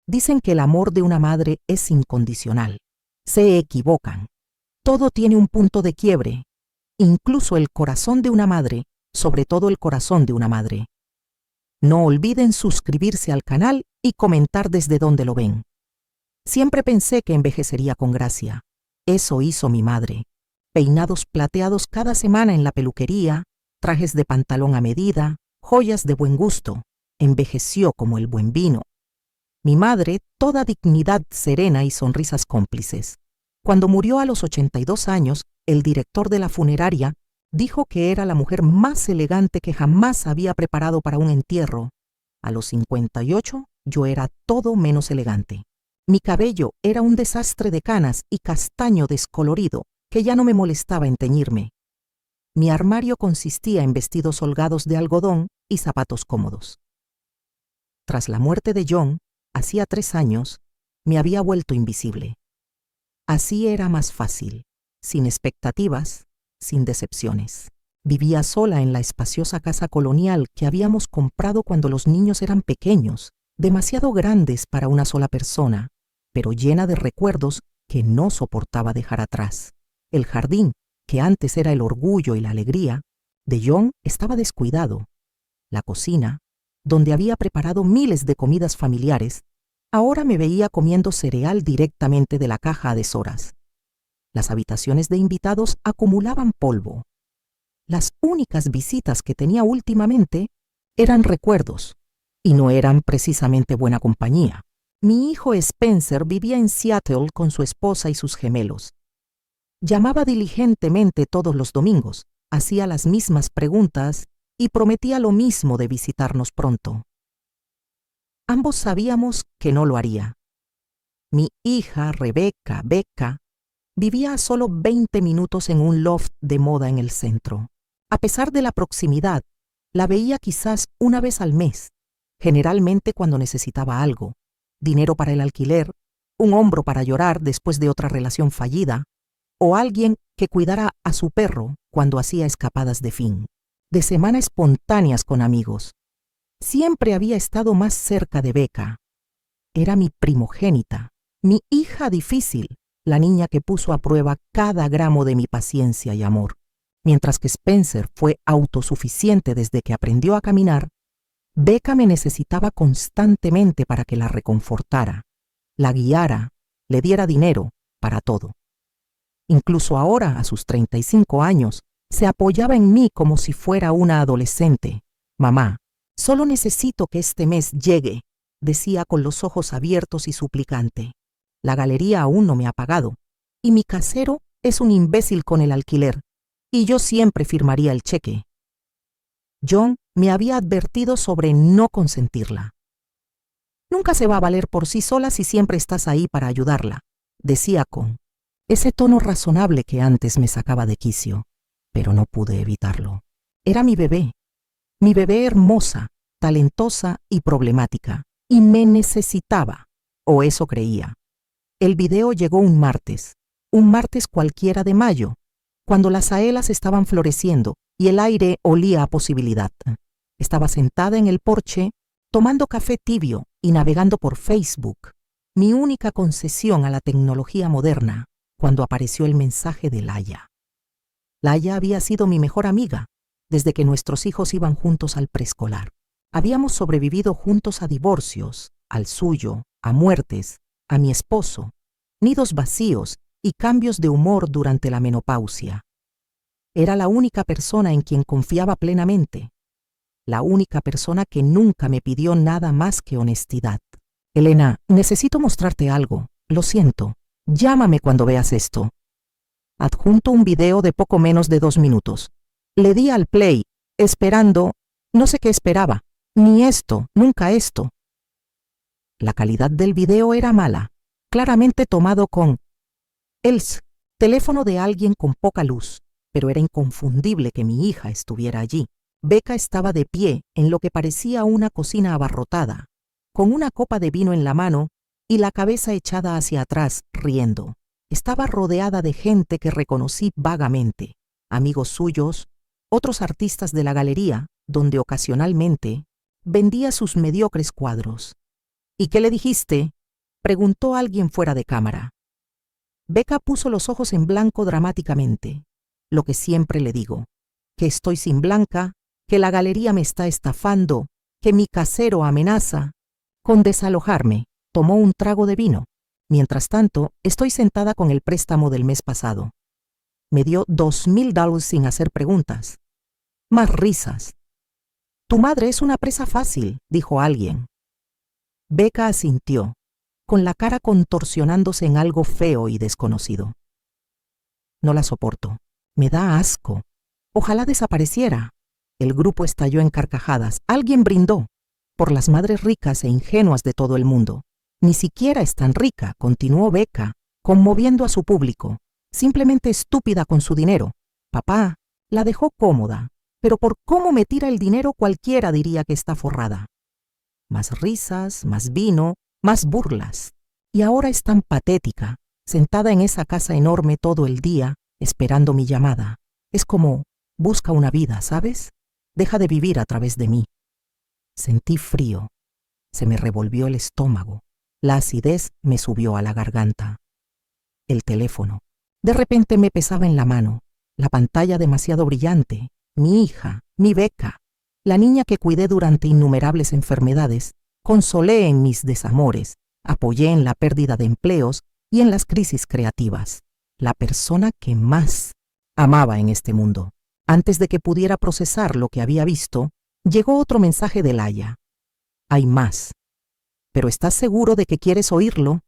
Dicen que el amor de una madre es incondicional. Se equivocan. Todo tiene un punto de quiebre, incluso el corazón de una madre, sobre todo el corazón de una madre. No olviden suscribirse al canal y comentar desde donde lo ven. Siempre pensé que envejecería con gracia. Eso hizo mi madre. Peinados plateados cada semana en la peluquería, trajes de pantalón a medida, joyas de buen gusto. Envejeció como el buen vino. Mi madre, toda dignidad serena y sonrisas cómplices. Cuando murió a los 82 años, el director de la funeraria dijo que era la mujer más elegante que jamás había preparado para un entierro. A los 58, yo era todo menos elegante. Mi cabello era un desastre de canas y castaño descolorido que ya no me molestaba en teñirme. Mi armario consistía en vestidos holgados de algodón y zapatos cómodos. Tras la muerte de John, hacía 3 años, me había vuelto invisible. Así era más fácil, sin expectativas, sin decepciones. Vivía sola en la espaciosa casa colonial que habíamos comprado cuando los niños eran pequeños, demasiado grandes para una sola persona, pero llena de recuerdos que no soportaba dejar atrás. El jardín, que antes era el orgullo y la alegría, de John estaba descuidado. La cocina, donde había preparado miles de comidas familiares, ahora me veía comiendo cereal directamente de la caja a deshoras. Las habitaciones de invitados acumulaban polvo. Las únicas visitas que tenía últimamente eran recuerdos, y no eran precisamente buena compañía. Mi hijo Spencer vivía en Seattle con su esposa y sus gemelos. Llamaba diligentemente todos los domingos, hacía las mismas preguntas y prometía lo mismo de visitarnos pronto. Ambos sabíamos que no lo haría. Mi hija Rebecca, Becca, vivía a solo 20 minutos en un loft de moda en el centro. A pesar de la proximidad, la veía quizás una vez al mes, generalmente cuando necesitaba algo, dinero para el alquiler, un hombro para llorar después de otra relación fallida, o alguien que cuidara a su perro cuando hacía escapadas de fin, de semana espontáneas con amigos. Siempre había estado más cerca de Becca. Era mi primogénita, mi hija difícil, la niña que puso a prueba cada gramo de mi paciencia y amor. Mientras que Spencer fue autosuficiente desde que aprendió a caminar, Becca me necesitaba constantemente para que la reconfortara, la guiara, le diera dinero, para todo. Incluso ahora, a sus 35 años, se apoyaba en mí como si fuera una adolescente. Mamá, solo necesito que este mes llegue, decía con los ojos abiertos y suplicante. La galería aún no me ha pagado, y mi casero es un imbécil con el alquiler, y yo siempre firmaría el cheque. John me había advertido sobre no consentirla. Nunca se va a valer por sí sola si siempre estás ahí para ayudarla, decía con ese tono razonable que antes me sacaba de quicio, pero no pude evitarlo. Era mi bebé hermosa, talentosa y problemática, y me necesitaba, o eso creía. El video llegó un martes cualquiera de mayo, cuando las aelas estaban floreciendo y el aire olía a posibilidad. Estaba sentada en el porche, tomando café tibio y navegando por Facebook, mi única concesión a la tecnología moderna, cuando apareció el mensaje de Laia. Laia había sido mi mejor amiga desde que nuestros hijos iban juntos al preescolar. Habíamos sobrevivido juntos a divorcios, al suyo, a muertes, a mi esposo, nidos vacíos y cambios de humor durante la menopausia. Era la única persona en quien confiaba plenamente, la única persona que nunca me pidió nada más que honestidad. Elena, necesito mostrarte algo. Lo siento. Llámame cuando veas esto. Adjunto un video de poco menos de 2 minutos. Le di al play, esperando, no sé qué esperaba, ni esto, nunca esto. La calidad del video era mala, claramente tomado con el teléfono de alguien con poca luz, pero era inconfundible que mi hija estuviera allí. Becca estaba de pie en lo que parecía una cocina abarrotada, con una copa de vino en la mano y la cabeza echada hacia atrás, riendo. Estaba rodeada de gente que reconocí vagamente, amigos suyos, otros artistas de la galería, donde ocasionalmente vendía sus mediocres cuadros. ¿Y qué le dijiste?, Preguntó alguien fuera de cámara. Becca puso los ojos en blanco dramáticamente. Lo que siempre le digo, que estoy sin Blanca, que la galería me está estafando, que mi casero amenaza con desalojarme. Tomó un trago de vino. Mientras tanto, estoy sentada con el préstamo del mes pasado. Me dio $2,000 sin hacer preguntas. Más risas. Tu madre es una presa fácil, dijo alguien. Becca asintió, con la cara contorsionándose en algo feo y desconocido. No la soporto. Me da asco. Ojalá desapareciera. El grupo estalló en carcajadas. Alguien brindó por las madres ricas e ingenuas de todo el mundo. Ni siquiera es tan rica, continuó Becca, conmoviendo a su público. Simplemente estúpida con su dinero. Papá la dejó cómoda, pero por cómo me tira el dinero cualquiera diría que está forrada. Más risas, más vino, más burlas. Y ahora es tan patética, sentada en esa casa enorme todo el día, esperando mi llamada. Es como, busca una vida, ¿sabes? Deja de vivir a través de mí. Sentí frío. Se me revolvió el estómago. La acidez me subió a la garganta. El teléfono. De repente me pesaba en la mano. La pantalla demasiado brillante. Mi hija, mi Becca. La niña que cuidé durante innumerables enfermedades. Consolé en mis desamores. Apoyé en la pérdida de empleos y en las crisis creativas. La persona que más amaba en este mundo. Antes de que pudiera procesar lo que había visto, llegó otro mensaje de Laia. Hay más. ¿Pero estás seguro de que quieres oírlo?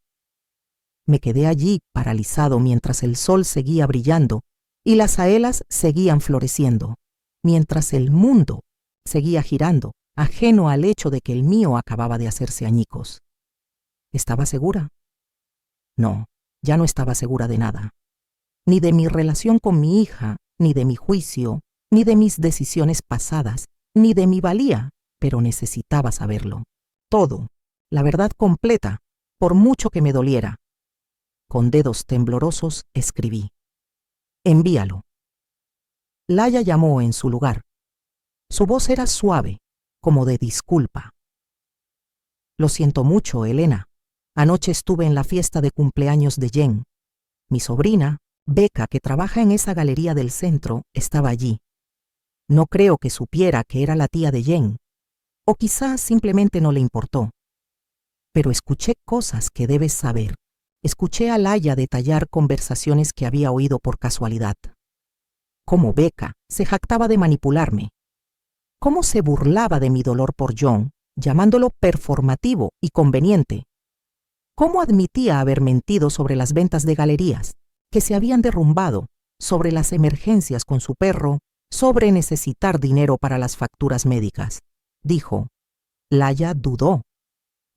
Me quedé allí paralizado mientras el sol seguía brillando y las saelas seguían floreciendo, mientras el mundo seguía girando, ajeno al hecho de que el mío acababa de hacerse añicos. ¿Estaba segura? No, ya no estaba segura de nada. Ni de mi relación con mi hija, ni de mi juicio, ni de mis decisiones pasadas, ni de mi valía, pero necesitaba saberlo. Todo, la verdad completa, por mucho que me doliera. Con dedos temblorosos escribí. Envíalo. Laia llamó en su lugar. Su voz era suave, como de disculpa. Lo siento mucho, Elena. Anoche estuve en la fiesta de cumpleaños de Jen. Mi sobrina, Becca, que trabaja en esa galería del centro, estaba allí. No creo que supiera que era la tía de Jen, o quizás simplemente no le importó. Pero escuché cosas que debes saber. Escuché a Laia detallar conversaciones que había oído por casualidad. Cómo Becca se jactaba de manipularme. Cómo se burlaba de mi dolor por John, llamándolo performativo y conveniente. Cómo admitía haber mentido sobre las ventas de galerías, que se habían derrumbado, sobre las emergencias con su perro, sobre necesitar dinero para las facturas médicas. Dijo. Laia dudó.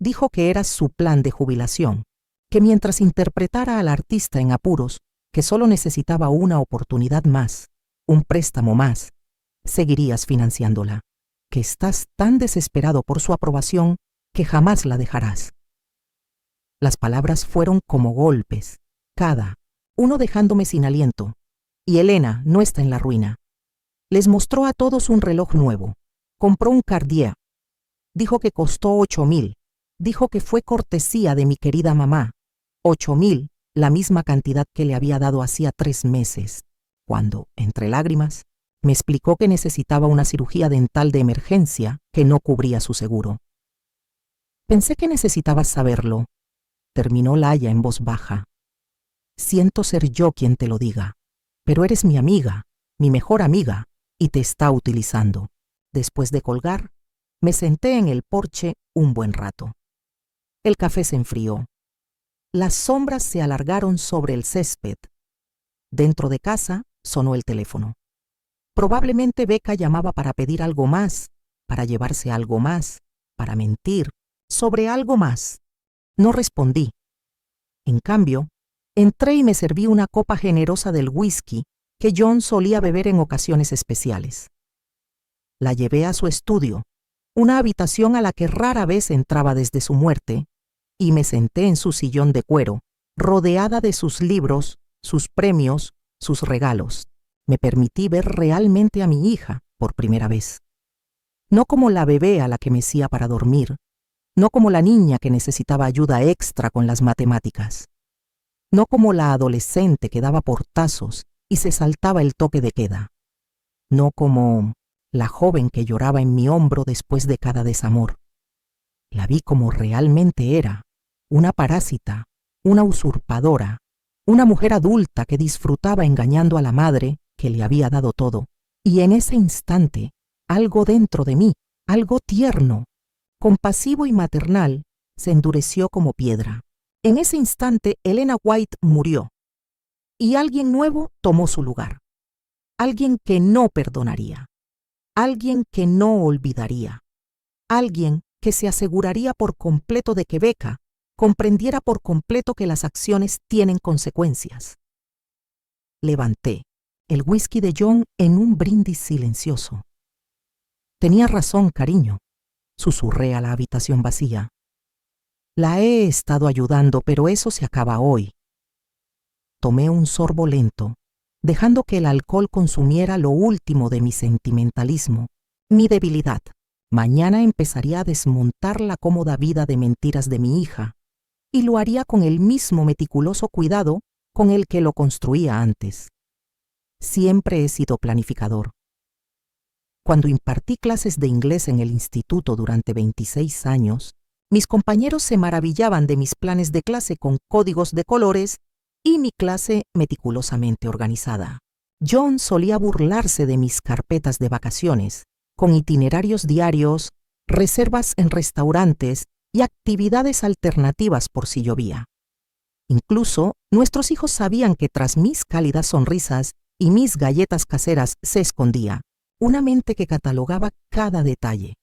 Dijo que era su plan de jubilación, que mientras interpretara al artista en apuros, que solo necesitaba una oportunidad más, un préstamo más, seguirías financiándola, que estás tan desesperado por su aprobación que jamás la dejarás. Las palabras fueron como golpes, cada uno dejándome sin aliento, y Elena no está en la ruina. Les mostró a todos un reloj nuevo, compró un Cartier, dijo que costó 8,000, dijo que fue cortesía de mi querida mamá, 8,000, la misma cantidad que le había dado hacía 3 meses, cuando, entre lágrimas, me explicó que necesitaba una cirugía dental de emergencia que no cubría su seguro. Pensé que necesitabas saberlo, terminó Laia en voz baja. Siento ser yo quien te lo diga, pero eres mi amiga, mi mejor amiga, y te está utilizando. Después de colgar, me senté en el porche un buen rato. El café se enfrió. Las sombras se alargaron sobre el césped. Dentro de casa sonó el teléfono. Probablemente Becca llamaba para pedir algo más, para llevarse algo más, para mentir, sobre algo más. No respondí. En cambio, entré y me serví una copa generosa del whisky que John solía beber en ocasiones especiales. La llevé a su estudio, una habitación a la que rara vez entraba desde su muerte, y me senté en su sillón de cuero, rodeada de sus libros, sus premios, sus regalos. Me permití ver realmente a mi hija por primera vez. No como la bebé a la que mecía para dormir, No como la niña que necesitaba ayuda extra con las matemáticas. No como la adolescente que daba portazos y se saltaba el toque de queda. No como la joven que lloraba en mi hombro después de cada desamor. La vi como realmente era, una parásita, una usurpadora, una mujer adulta que disfrutaba engañando a la madre que le había dado todo. Y en ese instante, algo dentro de mí, algo tierno, compasivo y maternal, se endureció como piedra. En ese instante, Elena White murió, y alguien nuevo tomó su lugar. Alguien que no perdonaría, alguien que no olvidaría, alguien que se aseguraría por completo de que Becca comprendiera por completo que las acciones tienen consecuencias. Levanté el whisky de John en un brindis silencioso. Tenía razón, cariño, susurré a la habitación vacía. La he estado ayudando, pero eso se acaba hoy. Tomé un sorbo lento, dejando que el alcohol consumiera lo último de mi sentimentalismo, mi debilidad. Mañana empezaría a desmontar la cómoda vida de mentiras de mi hija, y lo haría con el mismo meticuloso cuidado con el que lo construía antes. Siempre he sido planificador. Cuando impartí clases de inglés en el instituto durante 26 años, mis compañeros se maravillaban de mis planes de clase con códigos de colores y mi clase meticulosamente organizada. John solía burlarse de mis carpetas de vacaciones, con itinerarios diarios, reservas en restaurantes y actividades alternativas por si llovía. Incluso, nuestros hijos sabían que tras mis cálidas sonrisas y mis galletas caseras se escondía una mente que catalogaba cada detalle,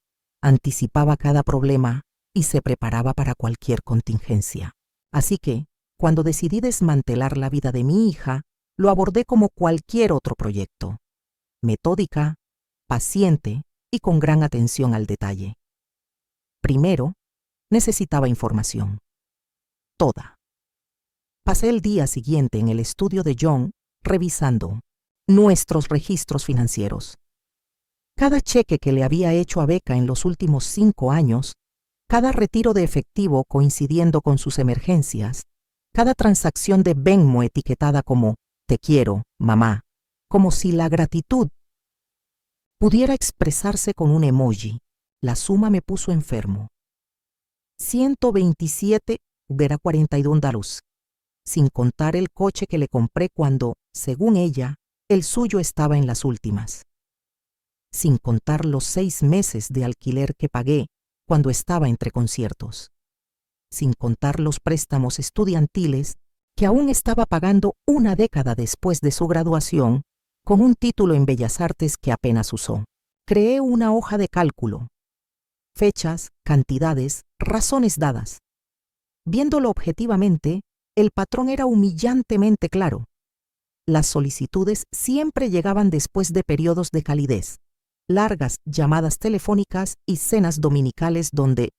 anticipaba cada problema y se preparaba para cualquier contingencia. Así que, cuando decidí desmantelar la vida de mi hija, lo abordé como cualquier otro proyecto, metódica, paciente y con gran atención al detalle. Primero, necesitaba información. Toda. Pasé el día siguiente en el estudio de John revisando nuestros registros financieros. Cada cheque que le había hecho a Becca en los últimos 5 años, cada retiro de efectivo coincidiendo con sus emergencias, cada transacción de Venmo etiquetada como «Te quiero, mamá», como si la gratitud pudiera expresarse con un emoji. La suma me puso enfermo. 127,42 $, sin contar el coche que le compré cuando, según ella, el suyo estaba en las últimas. Sin contar los 6 meses de alquiler que pagué cuando estaba entre conciertos. Sin contar los préstamos estudiantiles que aún estaba pagando una década después de su graduación con un título en Bellas Artes que apenas usó. Creé una hoja de cálculo. Fechas, cantidades, razones dadas. Viéndolo objetivamente, el patrón era humillantemente claro. Las solicitudes siempre llegaban después de periodos de calidez, largas llamadas telefónicas y cenas dominicales donde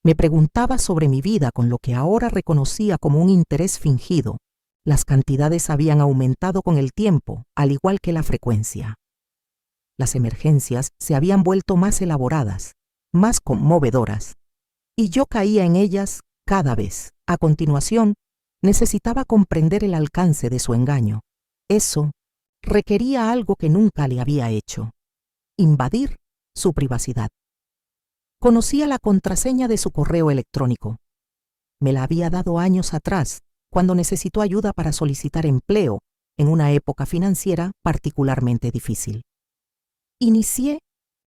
me preguntaba sobre mi vida con lo que ahora reconocía como un interés fingido. Las cantidades habían aumentado con el tiempo, al igual que la frecuencia. Las emergencias se habían vuelto más elaboradas, más conmovedoras, y yo caía en ellas cada vez. A continuación, necesitaba comprender el alcance de su engaño. Eso requería algo que nunca le había hecho: invadir su privacidad. Conocía la contraseña de su correo electrónico. Me la había dado años atrás, cuando necesitó ayuda para solicitar empleo en una época financiera particularmente difícil. Inicié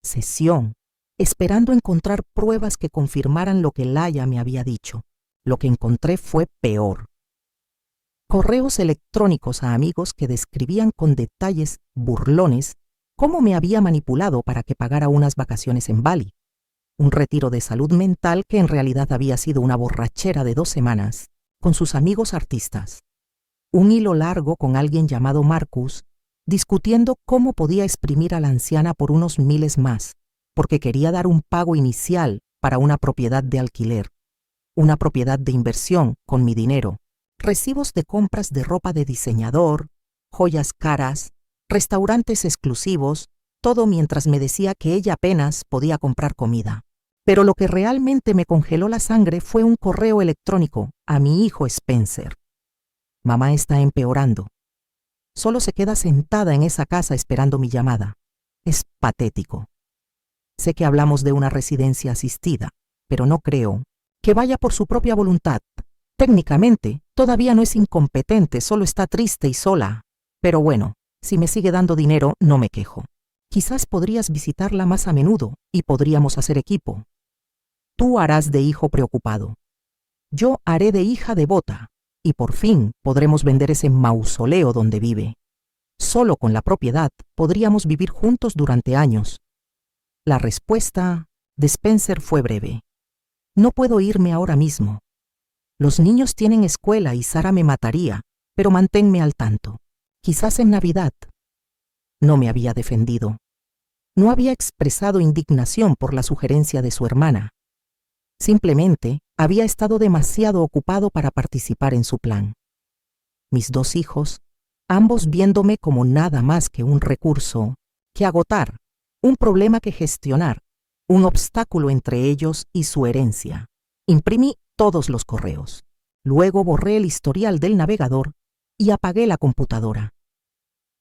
sesión, esperando encontrar pruebas que confirmaran lo que Laia me había dicho. Lo que encontré fue peor. Correos electrónicos a amigos que describían con detalles burlones cómo me había manipulado para que pagara unas vacaciones en Bali, un retiro de salud mental que en realidad había sido una borrachera de 2 semanas, con sus amigos artistas. Un hilo largo con alguien llamado Marcus, discutiendo cómo podía exprimir a la anciana por unos miles más, porque quería dar un pago inicial para una propiedad de alquiler, una propiedad de inversión con mi dinero, recibos de compras de ropa de diseñador, joyas caras, restaurantes exclusivos, todo mientras me decía que ella apenas podía comprar comida. Pero lo que realmente me congeló la sangre fue un correo electrónico a mi hijo Spencer. Mamá está empeorando. Solo se queda sentada en esa casa esperando mi llamada. Es patético. Sé que hablamos de una residencia asistida, pero no creo que vaya por su propia voluntad. Técnicamente, todavía no es incompetente, solo está triste y sola. Pero bueno, si me sigue dando dinero, no me quejo. Quizás podrías visitarla más a menudo y podríamos hacer equipo. Tú harás de hijo preocupado. Yo haré de hija devota y por fin podremos vender ese mausoleo donde vive. Solo con la propiedad podríamos vivir juntos durante años. La respuesta de Spencer fue breve. No puedo irme ahora mismo. Los niños tienen escuela y Sara me mataría, pero manténme al tanto. Quizás en Navidad. No me había defendido. No había expresado indignación por la sugerencia de su hermana. Simplemente había estado demasiado ocupado para participar en su plan. Mis 2 hijos, ambos viéndome como nada más que un recurso que agotar, un problema que gestionar, un obstáculo entre ellos y su herencia. Imprimí todos los correos. Luego borré el historial del navegador y apagué la computadora.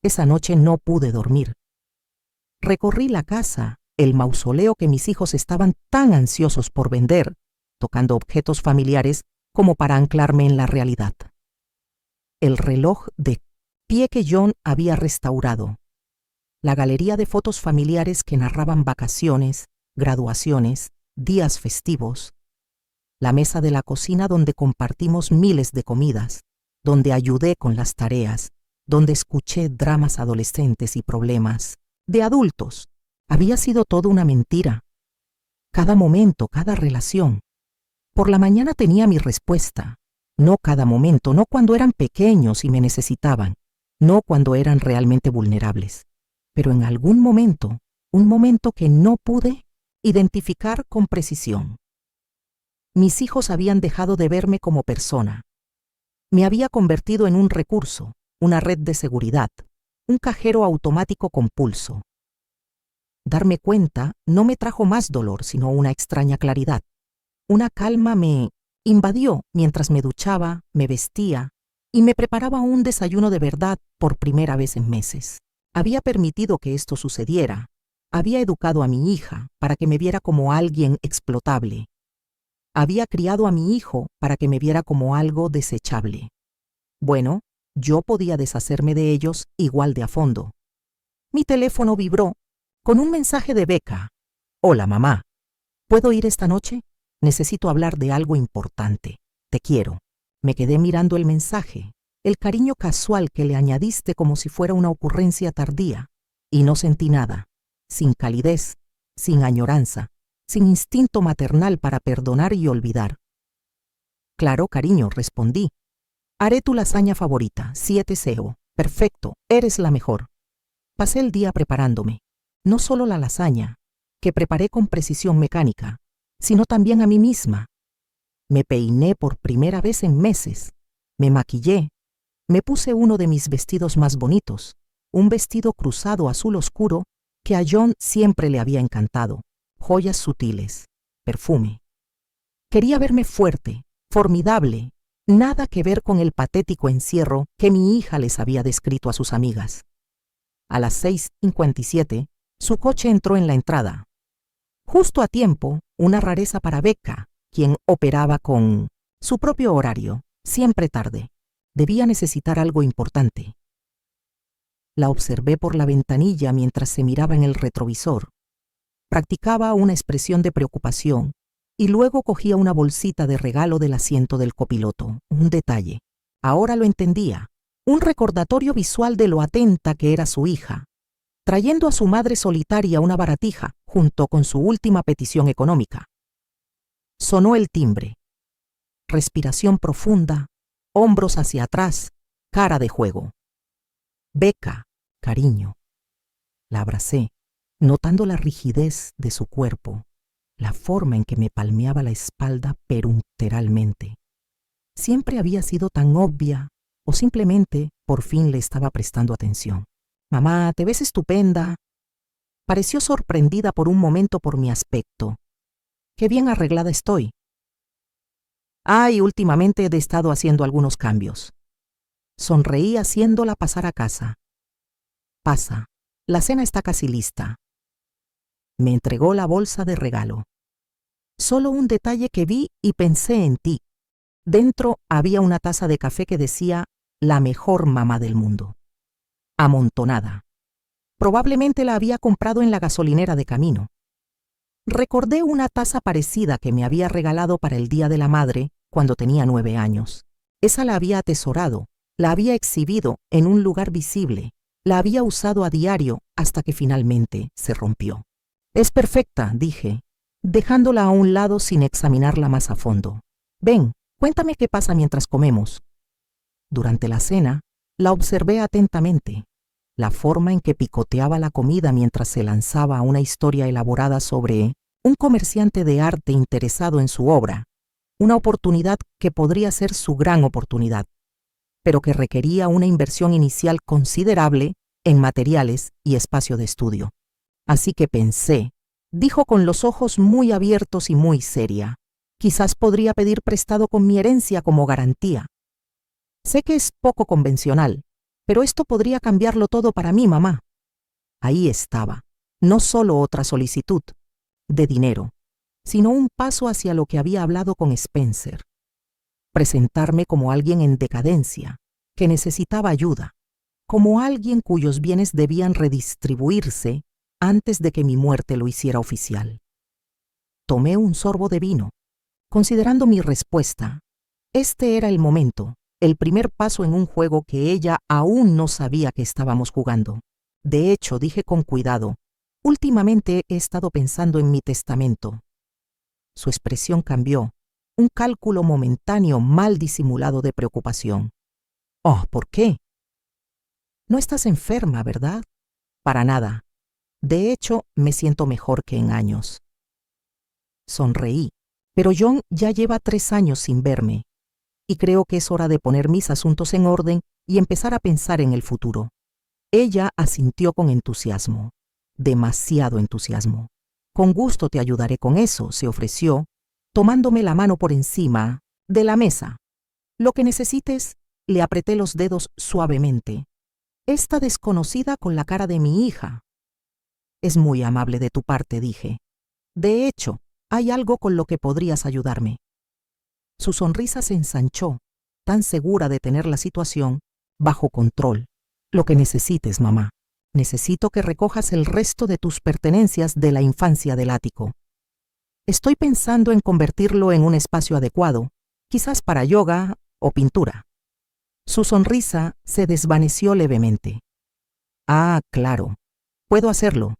Esa noche no pude dormir. Recorrí la casa, el mausoleo que mis hijos estaban tan ansiosos por vender, tocando objetos familiares como para anclarme en la realidad. El reloj de pie que John había restaurado. La galería de fotos familiares que narraban vacaciones, graduaciones, días festivos. La mesa de la cocina donde compartimos miles de comidas, donde ayudé con las tareas, donde escuché dramas adolescentes y problemas de adultos. Había sido todo una mentira. Cada momento, cada relación. Por la mañana tenía mi respuesta. No cada momento, no cuando eran pequeños y me necesitaban, no cuando eran realmente vulnerables. Pero en algún momento, un momento que no pude identificar con precisión. Mis hijos habían dejado de verme como persona. Me había convertido en un recurso, una red de seguridad, un cajero automático con pulso. Darme cuenta no me trajo más dolor, sino una extraña claridad. Una calma me invadió mientras me duchaba, me vestía y me preparaba un desayuno de verdad por primera vez en meses. Había permitido que esto sucediera. Había educado a mi hija para que me viera como alguien explotable. Había criado a mi hijo para que me viera como algo desechable. Bueno, yo podía deshacerme de ellos igual de a fondo. Mi teléfono vibró con un mensaje de Becca. Hola, mamá. ¿Puedo ir esta noche? Necesito hablar de algo importante. Te quiero. Me quedé mirando el mensaje, el cariño casual que le añadiste como si fuera una ocurrencia tardía, y no sentí nada, sin calidez, sin añoranza, sin instinto maternal para perdonar y olvidar. Claro, cariño, respondí. Haré tu lasaña favorita, 7 SEO. Perfecto, eres la mejor. Pasé el día preparándome. No solo la lasaña, que preparé con precisión mecánica, sino también a mí misma. Me peiné por primera vez en meses. Me maquillé. Me puse uno de mis vestidos más bonitos, un vestido cruzado azul oscuro que a John siempre le había encantado. Joyas sutiles, perfume. Quería verme fuerte, formidable, nada que ver con el patético encierro que mi hija les había descrito a sus amigas. A las 6:57, su coche entró en la entrada. Justo a tiempo, una rareza para Becca, quien operaba con su propio horario, siempre tarde. Debía necesitar algo importante. La observé por la ventanilla mientras se miraba en el retrovisor. Practicaba una expresión de preocupación y luego cogía una bolsita de regalo del asiento del copiloto. Un detalle. Ahora lo entendía. Un recordatorio visual de lo atenta que era su hija, trayendo a su madre solitaria una baratija junto con su última petición económica. Sonó el timbre. Respiración profunda, hombros hacia atrás, cara de juego. Becca, cariño. La abracé, notando la rigidez de su cuerpo, la forma en que me palmeaba la espalda perunteralmente. Siempre había sido tan obvia, o simplemente por fin le estaba prestando atención. Mamá, te ves estupenda. Pareció sorprendida por un momento por mi aspecto. Qué bien arreglada estoy. Y últimamente he estado haciendo algunos cambios. Sonreí haciéndola pasar a casa. Pasa, la cena está casi lista. Me entregó la bolsa de regalo. Solo un detalle que vi y pensé en ti. Dentro había una taza de café que decía «La mejor mamá del mundo». Amontonada. Probablemente la había comprado en la gasolinera de camino. Recordé una taza parecida que me había regalado para el Día de la Madre cuando tenía 9 años. Esa la había atesorado, la había exhibido en un lugar visible, la había usado a diario hasta que finalmente se rompió. Es perfecta, dije, dejándola a un lado sin examinarla más a fondo. Ven, cuéntame qué pasa mientras comemos. Durante la cena, la observé atentamente. La forma en que picoteaba la comida mientras se lanzaba a una historia elaborada sobre un comerciante de arte interesado en su obra, una oportunidad que podría ser su gran oportunidad, pero que requería una inversión inicial considerable en materiales y espacio de estudio. Así que pensé, dijo con los ojos muy abiertos y muy seria, quizás podría pedir prestado con mi herencia como garantía. Sé que es poco convencional, pero esto podría cambiarlo todo para mí, mamá. Ahí estaba, no solo otra solicitud de dinero, sino un paso hacia lo que había hablado con Spencer. Presentarme como alguien en decadencia, que necesitaba ayuda, como alguien cuyos bienes debían redistribuirse antes de que mi muerte lo hiciera oficial. Tomé un sorbo de vino, considerando mi respuesta. Este era el momento. El primer paso en un juego que ella aún no sabía que estábamos jugando. De hecho, dije con cuidado, últimamente he estado pensando en mi testamento. Su expresión cambió, un cálculo momentáneo mal disimulado de preocupación. ¿Por qué? No estás enferma, ¿verdad? Para nada. De hecho, me siento mejor que en años. Sonreí, pero John ya lleva 3 años sin verme. Y creo que es hora de poner mis asuntos en orden y empezar a pensar en el futuro. Ella asintió con entusiasmo, demasiado entusiasmo. Con gusto te ayudaré con eso, se ofreció, tomándome la mano por encima de la mesa. Lo que necesites, le apreté los dedos suavemente. Esta desconocida con la cara de mi hija. Es muy amable de tu parte, dije. De hecho, hay algo con lo que podrías ayudarme. Su sonrisa se ensanchó, tan segura de tener la situación bajo control. Lo que necesites, mamá. Necesito que recojas el resto de tus pertenencias de la infancia del ático. Estoy pensando en convertirlo en un espacio adecuado, quizás para yoga o pintura. Su sonrisa se desvaneció levemente. Claro, puedo hacerlo,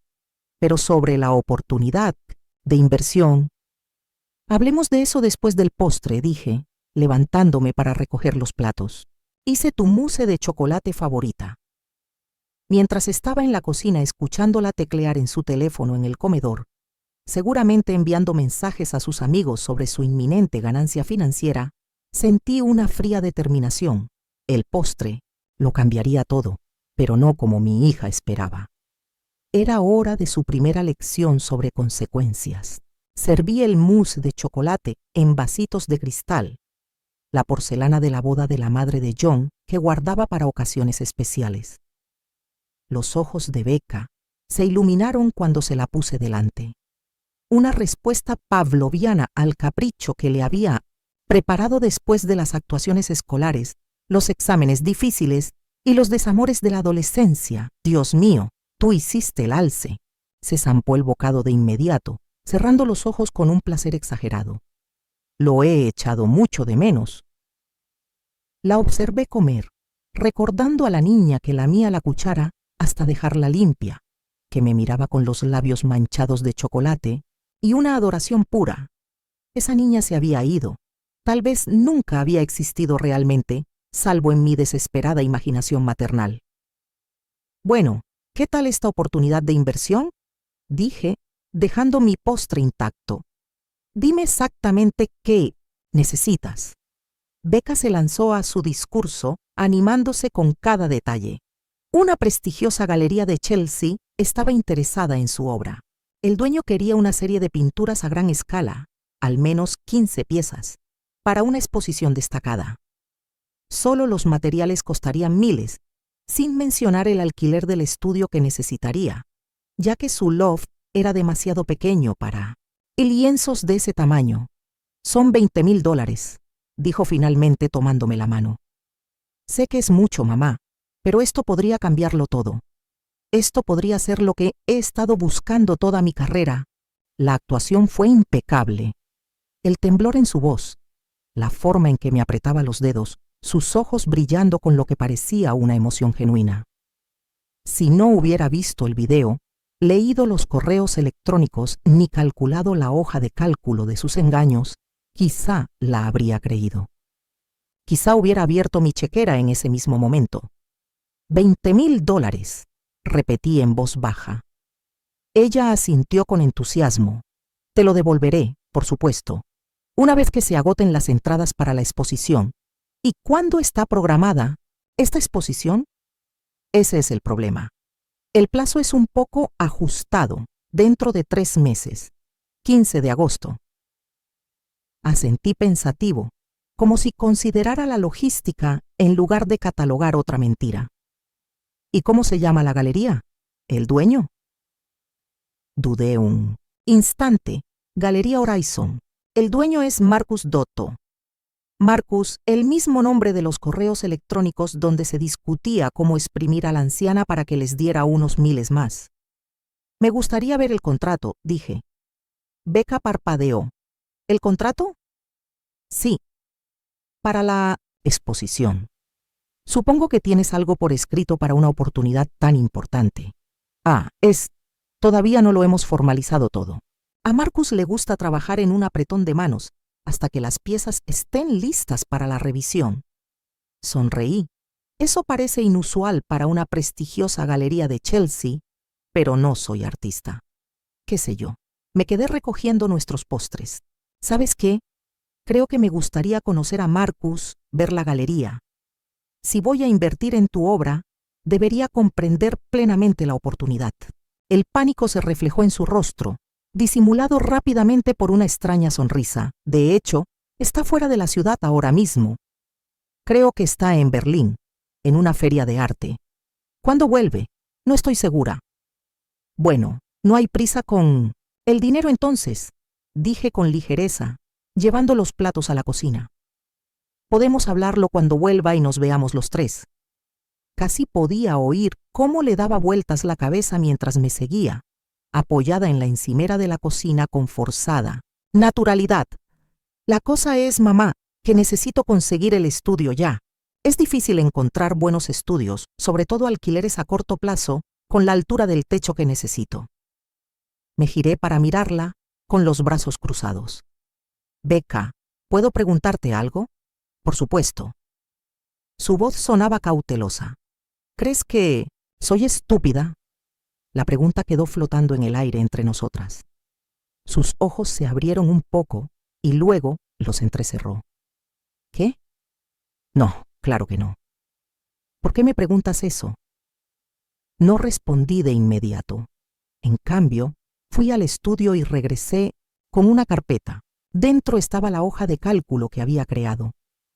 pero sobre la oportunidad de inversión. Hablemos de eso después del postre, dije, levantándome para recoger los platos. Hice tu mousse de chocolate favorita. Mientras estaba en la cocina escuchándola teclear en su teléfono en el comedor, seguramente enviando mensajes a sus amigos sobre su inminente ganancia financiera, sentí una fría determinación. El postre lo cambiaría todo, pero no como mi hija esperaba. Era hora de su primera lección sobre consecuencias. Serví el mousse de chocolate en vasitos de cristal, la porcelana de la boda de la madre de John que guardaba para ocasiones especiales. Los ojos de Becca se iluminaron cuando se la puse delante. Una respuesta pavloviana al capricho que le había preparado después de las actuaciones escolares, los exámenes difíciles y los desamores de la adolescencia. Dios mío, tú hiciste el alce. Se zampó el bocado de inmediato, cerrando los ojos con un placer exagerado. Lo he echado mucho de menos. La observé comer, recordando a la niña que lamía la cuchara hasta dejarla limpia, que me miraba con los labios manchados de chocolate y una adoración pura. Esa niña se había ido. Tal vez nunca había existido realmente, salvo en mi desesperada imaginación maternal. Bueno, ¿qué tal esta oportunidad de inversión? Dije, dejando mi postre intacto. Dime exactamente qué necesitas. Becca se lanzó a su discurso, animándose con cada detalle. Una prestigiosa galería de Chelsea estaba interesada en su obra. El dueño quería una serie de pinturas a gran escala, al menos 15 piezas, para una exposición destacada. Solo los materiales costarían miles, sin mencionar el alquiler del estudio que necesitaría, ya que su loft era demasiado pequeño para... Y lienzos de ese tamaño. Son $20,000, dijo finalmente tomándome la mano. Sé que es mucho, mamá, pero esto podría cambiarlo todo. Esto podría ser lo que he estado buscando toda mi carrera. La actuación fue impecable. El temblor en su voz, la forma en que me apretaba los dedos, sus ojos brillando con lo que parecía una emoción genuina. Si no hubiera visto el video, leído los correos electrónicos ni calculado la hoja de cálculo de sus engaños, quizá la habría creído. Quizá hubiera abierto mi chequera en ese mismo momento. $20,000, repetí en voz baja. Ella asintió con entusiasmo. Te lo devolveré, por supuesto, una vez que se agoten las entradas para la exposición. ¿Y cuándo está programada esta exposición? Ese es el problema. El plazo es un poco ajustado, dentro de 3 meses, 15 de agosto. Asentí pensativo, como si considerara la logística en lugar de catalogar otra mentira. ¿Y cómo se llama la galería? ¿El dueño? Dudé un instante. Galería Horizon. El dueño es Marcus Dotto. Marcus, el mismo nombre de los correos electrónicos donde se discutía cómo exprimir a la anciana para que les diera unos miles más. Me gustaría ver el contrato, dije. Becca parpadeó. ¿El contrato? Sí. Para la exposición. Supongo que tienes algo por escrito para una oportunidad tan importante. Todavía no lo hemos formalizado todo. A Marcus le gusta trabajar en un apretón de manos hasta que las piezas estén listas para la revisión. Sonreí. Eso parece inusual para una prestigiosa galería de Chelsea, pero no soy artista. ¿Qué sé yo? Me quedé recogiendo nuestros postres. ¿Sabes qué? Creo que me gustaría conocer a Marcus, ver la galería. Si voy a invertir en tu obra, debería comprender plenamente la oportunidad. El pánico se reflejó en su rostro, disimulado rápidamente por una extraña sonrisa. De hecho, está fuera de la ciudad ahora mismo. Creo que está en Berlín, en una feria de arte. ¿Cuándo vuelve? No estoy segura. Bueno, no hay prisa con... El dinero entonces, dije con ligereza, llevando los platos a la cocina. Podemos hablarlo cuando vuelva y nos veamos los tres. Casi podía oír cómo le daba vueltas la cabeza mientras me seguía, apoyada en la encimera de la cocina con forzada naturalidad. La cosa es, mamá, que necesito conseguir el estudio ya. Es difícil encontrar buenos estudios, sobre todo alquileres a corto plazo, con la altura del techo que necesito. Me giré para mirarla, con los brazos cruzados. Becca, ¿puedo preguntarte algo? Por supuesto. Su voz sonaba cautelosa. ¿Crees que soy estúpida? La pregunta quedó flotando en el aire entre nosotras. Sus ojos se abrieron un poco y luego los entrecerró. ¿Qué? No, claro que no. ¿Por qué me preguntas eso? No respondí de inmediato. En cambio, fui al estudio y regresé con una carpeta. Dentro estaba la hoja de cálculo que había creado,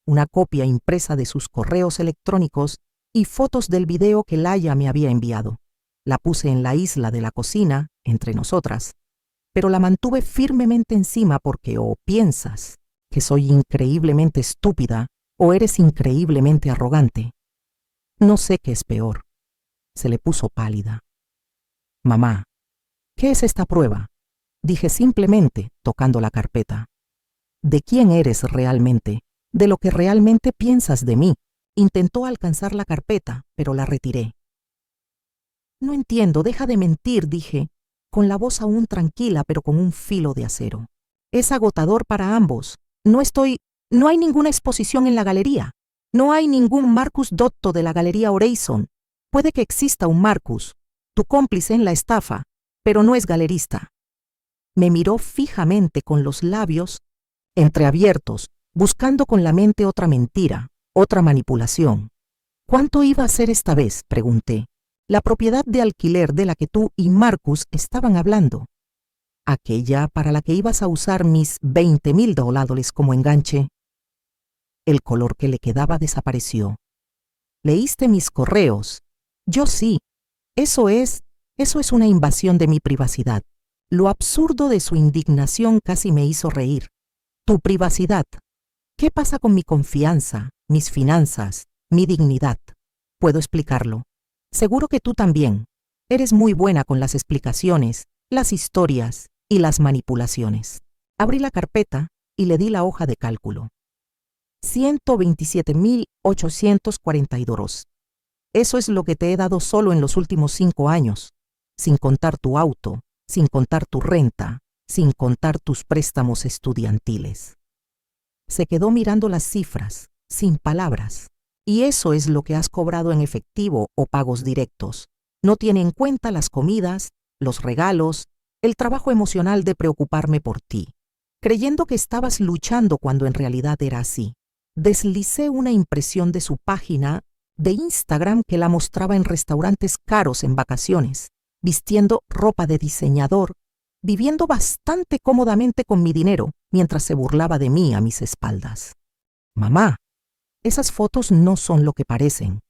una copia impresa de sus correos electrónicos y fotos del video que Laia me había enviado. La puse en la isla de la cocina, entre nosotras, pero la mantuve firmemente encima porque o piensas que soy increíblemente estúpida o eres increíblemente arrogante. No sé qué es peor. Se le puso pálida. Mamá, ¿qué es esta prueba? Dije simplemente, tocando la carpeta. ¿De quién eres realmente? De lo que realmente piensas de mí. Intentó alcanzar la carpeta, pero la retiré. No entiendo, deja de mentir, dije, con la voz aún tranquila pero con un filo de acero. Es agotador para ambos. No hay ninguna exposición en la galería. No hay ningún Marcus Dotto de la Galería Horizon. Puede que exista un Marcus, tu cómplice en la estafa, pero no es galerista. Me miró fijamente con los labios entreabiertos, buscando con la mente otra mentira, otra manipulación. ¿Cuánto iba a ser esta vez?, pregunté. La propiedad de alquiler de la que tú y Marcus estaban hablando. aquella para la que ibas a usar mis $20,000 como enganche. El color que le quedaba desapareció. ¿Leíste mis correos? Yo sí. Eso es una invasión de mi privacidad. Lo absurdo de su indignación casi me hizo reír. Tu privacidad. ¿Qué pasa con mi confianza, mis finanzas, mi dignidad? Puedo explicarlo. Seguro que tú también. Eres muy buena con las explicaciones, las historias y las manipulaciones. Abrí la carpeta y le di la hoja de cálculo. 127,842. Eso es lo que te he dado solo en los últimos 5 años, sin contar tu auto, sin contar tu renta, sin contar tus préstamos estudiantiles. Se quedó mirando las cifras, sin palabras. Y eso es lo que has cobrado en efectivo o pagos directos. No tiene en cuenta las comidas, los regalos, el trabajo emocional de preocuparme por ti, creyendo que estabas luchando cuando en realidad era así. Deslicé una impresión de su página de Instagram que la mostraba en restaurantes caros en vacaciones, vistiendo ropa de diseñador, viviendo bastante cómodamente con mi dinero, mientras se burlaba de mí a mis espaldas. Mamá, esas fotos no son lo que parecen.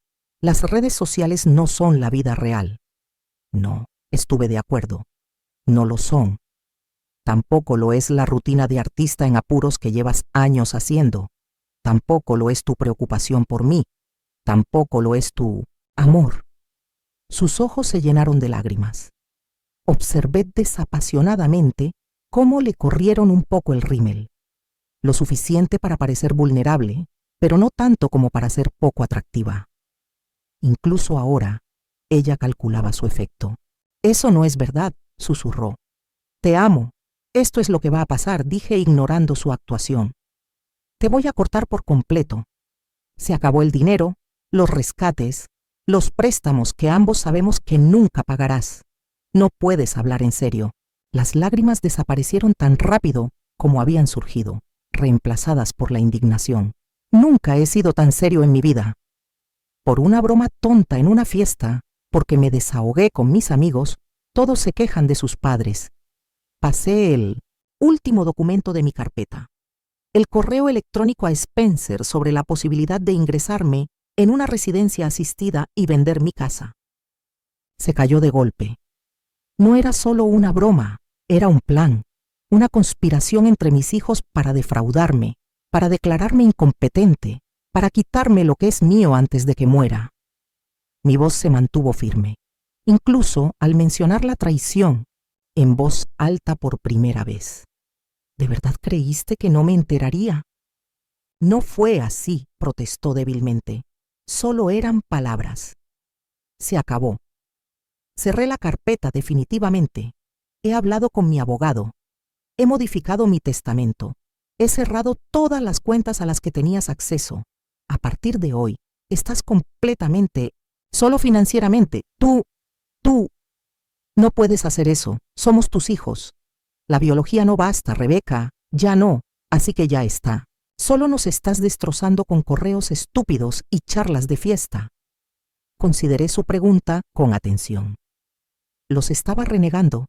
Las redes sociales no son la vida real. No, estuve de acuerdo. No lo son. Tampoco lo es la rutina de artista en apuros que llevas años haciendo. Tampoco lo es tu preocupación por mí. Tampoco lo es tu amor. Sus ojos se llenaron de lágrimas. Observé desapasionadamente cómo le corrieron un poco el rímel. Lo suficiente para parecer vulnerable, pero no tanto como para ser poco atractiva. Incluso ahora, ella calculaba su efecto. Eso no es verdad, susurró. Te amo. Esto es lo que va a pasar, dije ignorando su actuación. Te voy a cortar por completo. Se acabó el dinero, los rescates, los préstamos que ambos sabemos que nunca pagarás. No puedes hablar en serio. Las lágrimas desaparecieron tan rápido como habían surgido, reemplazadas por la indignación. Nunca he sido tan serio en mi vida. Por una broma tonta en una fiesta, porque me desahogué con mis amigos, todos se quejan de sus padres. Pasé el último documento de mi carpeta. El correo electrónico a Spencer sobre la posibilidad de ingresarme en una residencia asistida y vender mi casa. Se cayó de golpe. No era solo una broma, era un plan, una conspiración entre mis hijos para defraudarme, para declararme incompetente, para quitarme lo que es mío antes de que muera. Mi voz se mantuvo firme, incluso al mencionar la traición, en voz alta por primera vez. ¿De verdad creíste que no me enteraría? No fue así, protestó débilmente. Solo eran palabras. Se acabó. Cerré la carpeta definitivamente. He hablado con mi abogado. He modificado mi testamento. He cerrado todas las cuentas a las que tenías acceso. A partir de hoy, estás completamente, solo financieramente. Tú, no puedes hacer eso. Somos tus hijos. La biología no basta, Rebeca. Ya no, así que ya está. Solo nos estás destrozando con correos estúpidos y charlas de fiesta. Consideré su pregunta con atención. Los estaba renegando.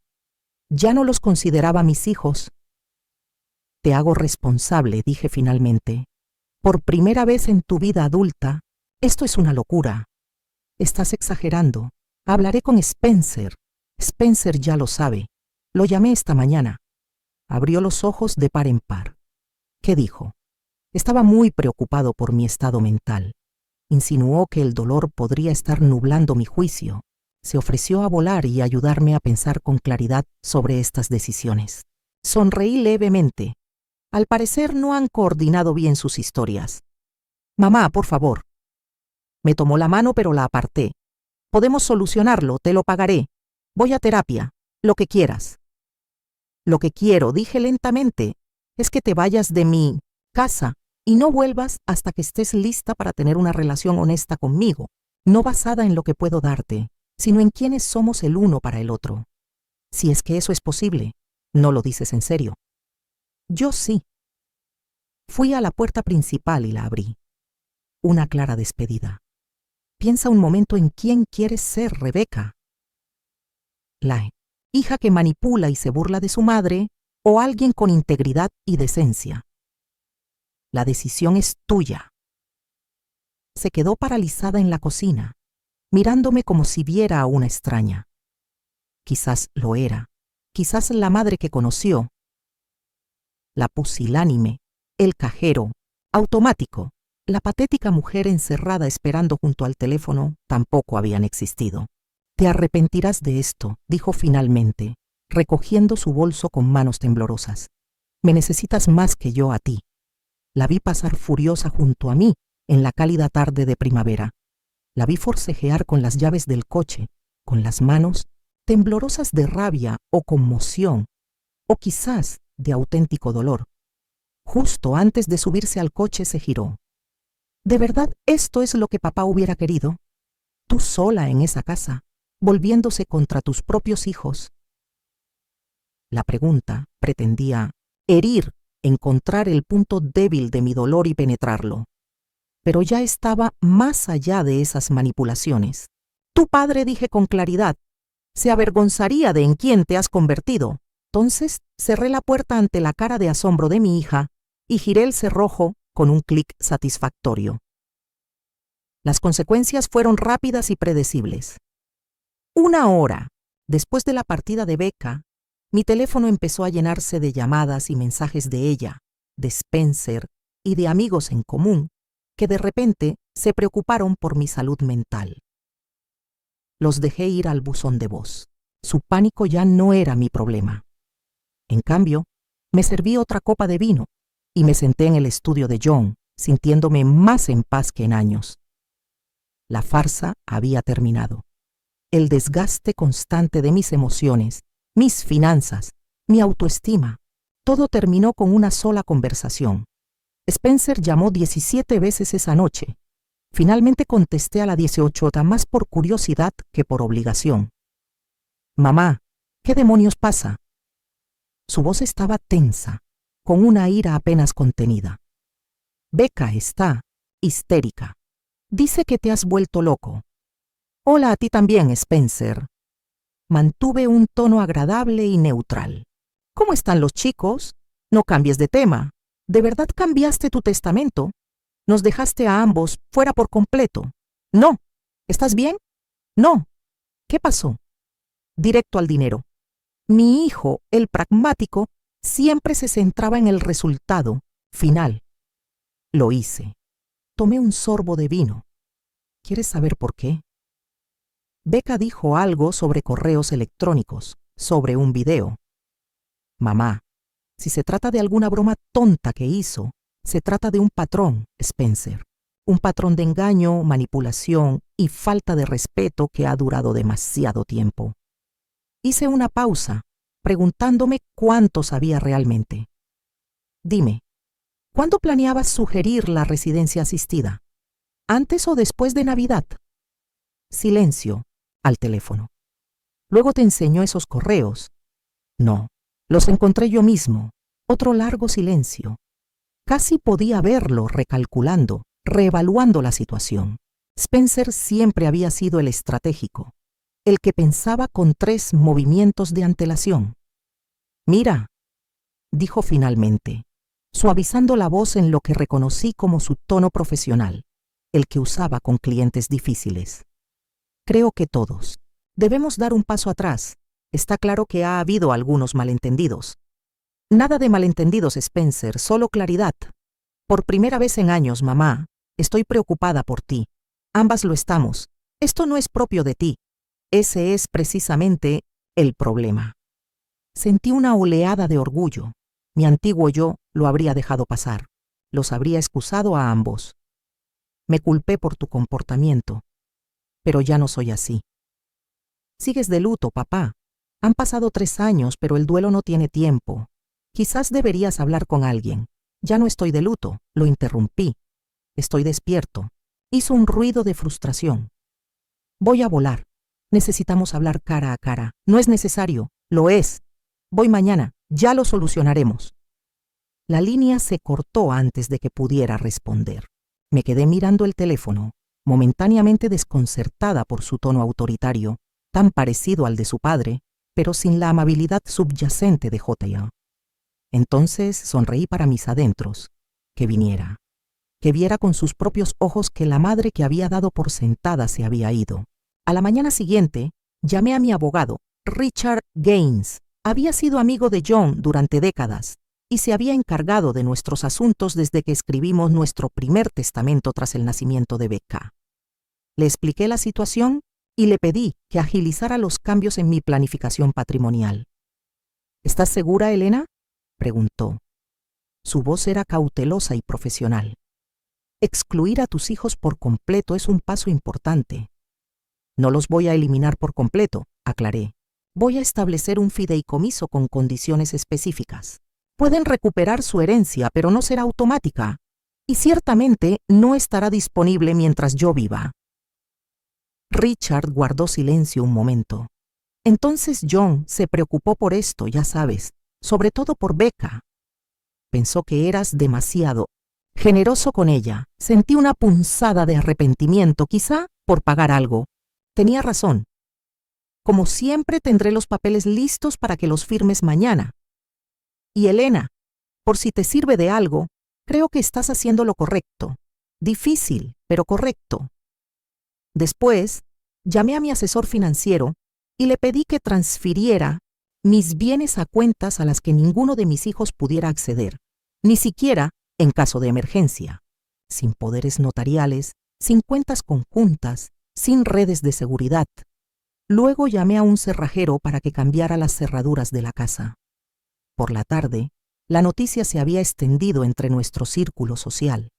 Ya no los consideraba mis hijos. Te hago responsable, dije finalmente. Por primera vez en tu vida adulta, esto es una locura. Estás exagerando. Hablaré con Spencer. Spencer ya lo sabe. Lo llamé esta mañana. Abrió los ojos de par en par. ¿Qué dijo? Estaba muy preocupado por mi estado mental. Insinuó que el dolor podría estar nublando mi juicio. Se ofreció a volar y ayudarme a pensar con claridad sobre estas decisiones. Sonreí levemente. Al parecer no han coordinado bien sus historias. Mamá, por favor. Me tomó la mano pero la aparté. Podemos solucionarlo, te lo pagaré. Voy a terapia, lo que quieras. Lo que quiero, dije lentamente, es que te vayas de mi casa y no vuelvas hasta que estés lista para tener una relación honesta conmigo, no basada en lo que puedo darte, sino en quiénes somos el uno para el otro. Si es que eso es posible, no lo dices en serio. Yo sí. Fui a la puerta principal y la abrí. Una clara despedida. Piensa un momento en quién quieres ser, Rebeca. hija que manipula y se burla de su madre, o alguien con integridad y decencia. La decisión es tuya. Se quedó paralizada en la cocina, mirándome como si viera a una extraña. Quizás lo era, quizás la madre que conoció. La pusilánime, el cajero, automático, la patética mujer encerrada esperando junto al teléfono tampoco habían existido. Te arrepentirás de esto, dijo finalmente, recogiendo su bolso con manos temblorosas. Me necesitas más que yo a ti. La vi pasar furiosa junto a mí en la cálida tarde de primavera. La vi forcejear con las llaves del coche, con las manos temblorosas de rabia o conmoción, o quizás de auténtico dolor. Justo antes de subirse al coche se giró. ¿De verdad esto es lo que papá hubiera querido? Tú sola en esa casa, volviéndose contra tus propios hijos. La pregunta pretendía herir, encontrar el punto débil de mi dolor y penetrarlo. Pero ya estaba más allá de esas manipulaciones. Tu padre, dije con claridad, se avergonzaría de en quién te has convertido. Entonces cerré la puerta ante la cara de asombro de mi hija y giré el cerrojo con un clic satisfactorio. Las consecuencias fueron rápidas y predecibles. 1 hora después de la partida de Becca, mi teléfono empezó a llenarse de llamadas y mensajes de ella, de Spencer y de amigos en común que de repente se preocuparon por mi salud mental. Los dejé ir al buzón de voz. Su pánico ya no era mi problema. En cambio, me serví otra copa de vino y me senté en el estudio de John, sintiéndome más en paz que en años. La farsa había terminado. El desgaste constante de mis emociones, mis finanzas, mi autoestima, todo terminó con una sola conversación. Spencer llamó 17 veces esa noche. Finalmente contesté a la 18ª más por curiosidad que por obligación. Mamá, ¿qué demonios pasa? Su voz estaba tensa, con una ira apenas contenida. Becca está histérica. Dice que te has vuelto loco. Hola a ti también, Spencer. Mantuve un tono agradable y neutral. ¿Cómo están los chicos? No cambies de tema. ¿De verdad cambiaste tu testamento? Nos dejaste a ambos fuera por completo. No. ¿Estás bien? No. ¿Qué pasó? Directo al dinero. Mi hijo, el pragmático, siempre se centraba en el resultado final. Lo hice. Tomé un sorbo de vino. ¿Quieres saber por qué? Becca dijo algo sobre correos electrónicos, sobre un video. Mamá, si se trata de alguna broma tonta que hizo, se trata de un patrón, Spencer. Un patrón de engaño, manipulación y falta de respeto que ha durado demasiado tiempo. Hice una pausa, preguntándome cuánto sabía realmente. Dime, ¿cuándo planeabas sugerir la residencia asistida? ¿Antes o después de Navidad? Silencio, al teléfono. Luego te enseñó esos correos. No, los encontré yo mismo. Otro largo silencio. Casi podía verlo recalculando, reevaluando la situación. Spencer siempre había sido el estratégico, el que pensaba con 3 movimientos de antelación. Mira, dijo finalmente, suavizando la voz en lo que reconocí como su tono profesional, el que usaba con clientes difíciles. Creo que todos debemos dar un paso atrás. Está claro que ha habido algunos malentendidos. Nada de malentendidos, Spencer, solo claridad. Por primera vez en años, mamá, estoy preocupada por ti. Ambas lo estamos. Esto no es propio de ti. Ese es precisamente el problema. Sentí una oleada de orgullo. Mi antiguo yo lo habría dejado pasar. Los habría excusado a ambos. Me culpé por tu comportamiento. Pero ya no soy así. Sigues de luto, papá. Han pasado 3 años, pero el duelo no tiene tiempo. Quizás deberías hablar con alguien. Ya no estoy de luto, lo interrumpí. Estoy despierto. Hizo un ruido de frustración. Voy a volar. Necesitamos hablar cara a cara. No es necesario, lo es. Voy mañana, ya lo solucionaremos. La línea se cortó antes de que pudiera responder. Me quedé mirando el teléfono, momentáneamente desconcertada por su tono autoritario, tan parecido al de su padre, pero sin la amabilidad subyacente de J.A. Entonces sonreí para mis adentros, que viniera, que viera con sus propios ojos que la madre que había dado por sentada se había ido. A la mañana siguiente, llamé a mi abogado, Richard Gaines. Había sido amigo de John durante décadas y se había encargado de nuestros asuntos desde que escribimos nuestro primer testamento tras el nacimiento de Becca. Le expliqué la situación y le pedí que agilizara los cambios en mi planificación patrimonial. ¿Estás segura, Elena?, preguntó. Su voz era cautelosa y profesional. Excluir a tus hijos por completo es un paso importante. No los voy a eliminar por completo, aclaré. Voy a establecer un fideicomiso con condiciones específicas. Pueden recuperar su herencia, pero no será automática, y ciertamente no estará disponible mientras yo viva. Richard guardó silencio un momento. Entonces John se preocupó por esto, ya sabes, sobre todo por Becca. Pensó que eras demasiado generoso con ella. Sentí una punzada de arrepentimiento, quizá por pagar algo. Tenía razón. Como siempre, tendré los papeles listos para que los firmes mañana. Y Elena, por si te sirve de algo, creo que estás haciendo lo correcto. Difícil, pero correcto. Después, llamé a mi asesor financiero y le pedí que transfiriera mis bienes a cuentas a las que ninguno de mis hijos pudiera acceder, ni siquiera en caso de emergencia, sin poderes notariales, sin cuentas conjuntas, sin redes de seguridad. Luego llamé a un cerrajero para que cambiara las cerraduras de la casa. Por la tarde, la noticia se había extendido entre nuestro círculo social.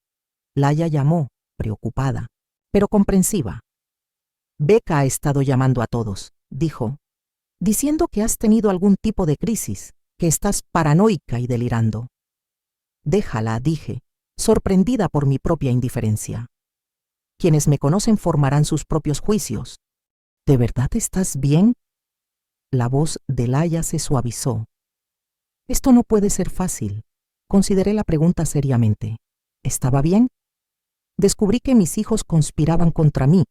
Laia llamó, preocupada, pero comprensiva. Becca ha estado llamando a todos, dijo, diciendo que has tenido algún tipo de crisis, que estás paranoica y delirando. Déjala, dije, sorprendida por mi propia indiferencia. Quienes me conocen formarán sus propios juicios. ¿De verdad estás bien? La voz de Laia se suavizó. Esto no puede ser fácil. Consideré la pregunta seriamente. ¿Estaba bien? Descubrí que mis hijos conspiraban contra mí.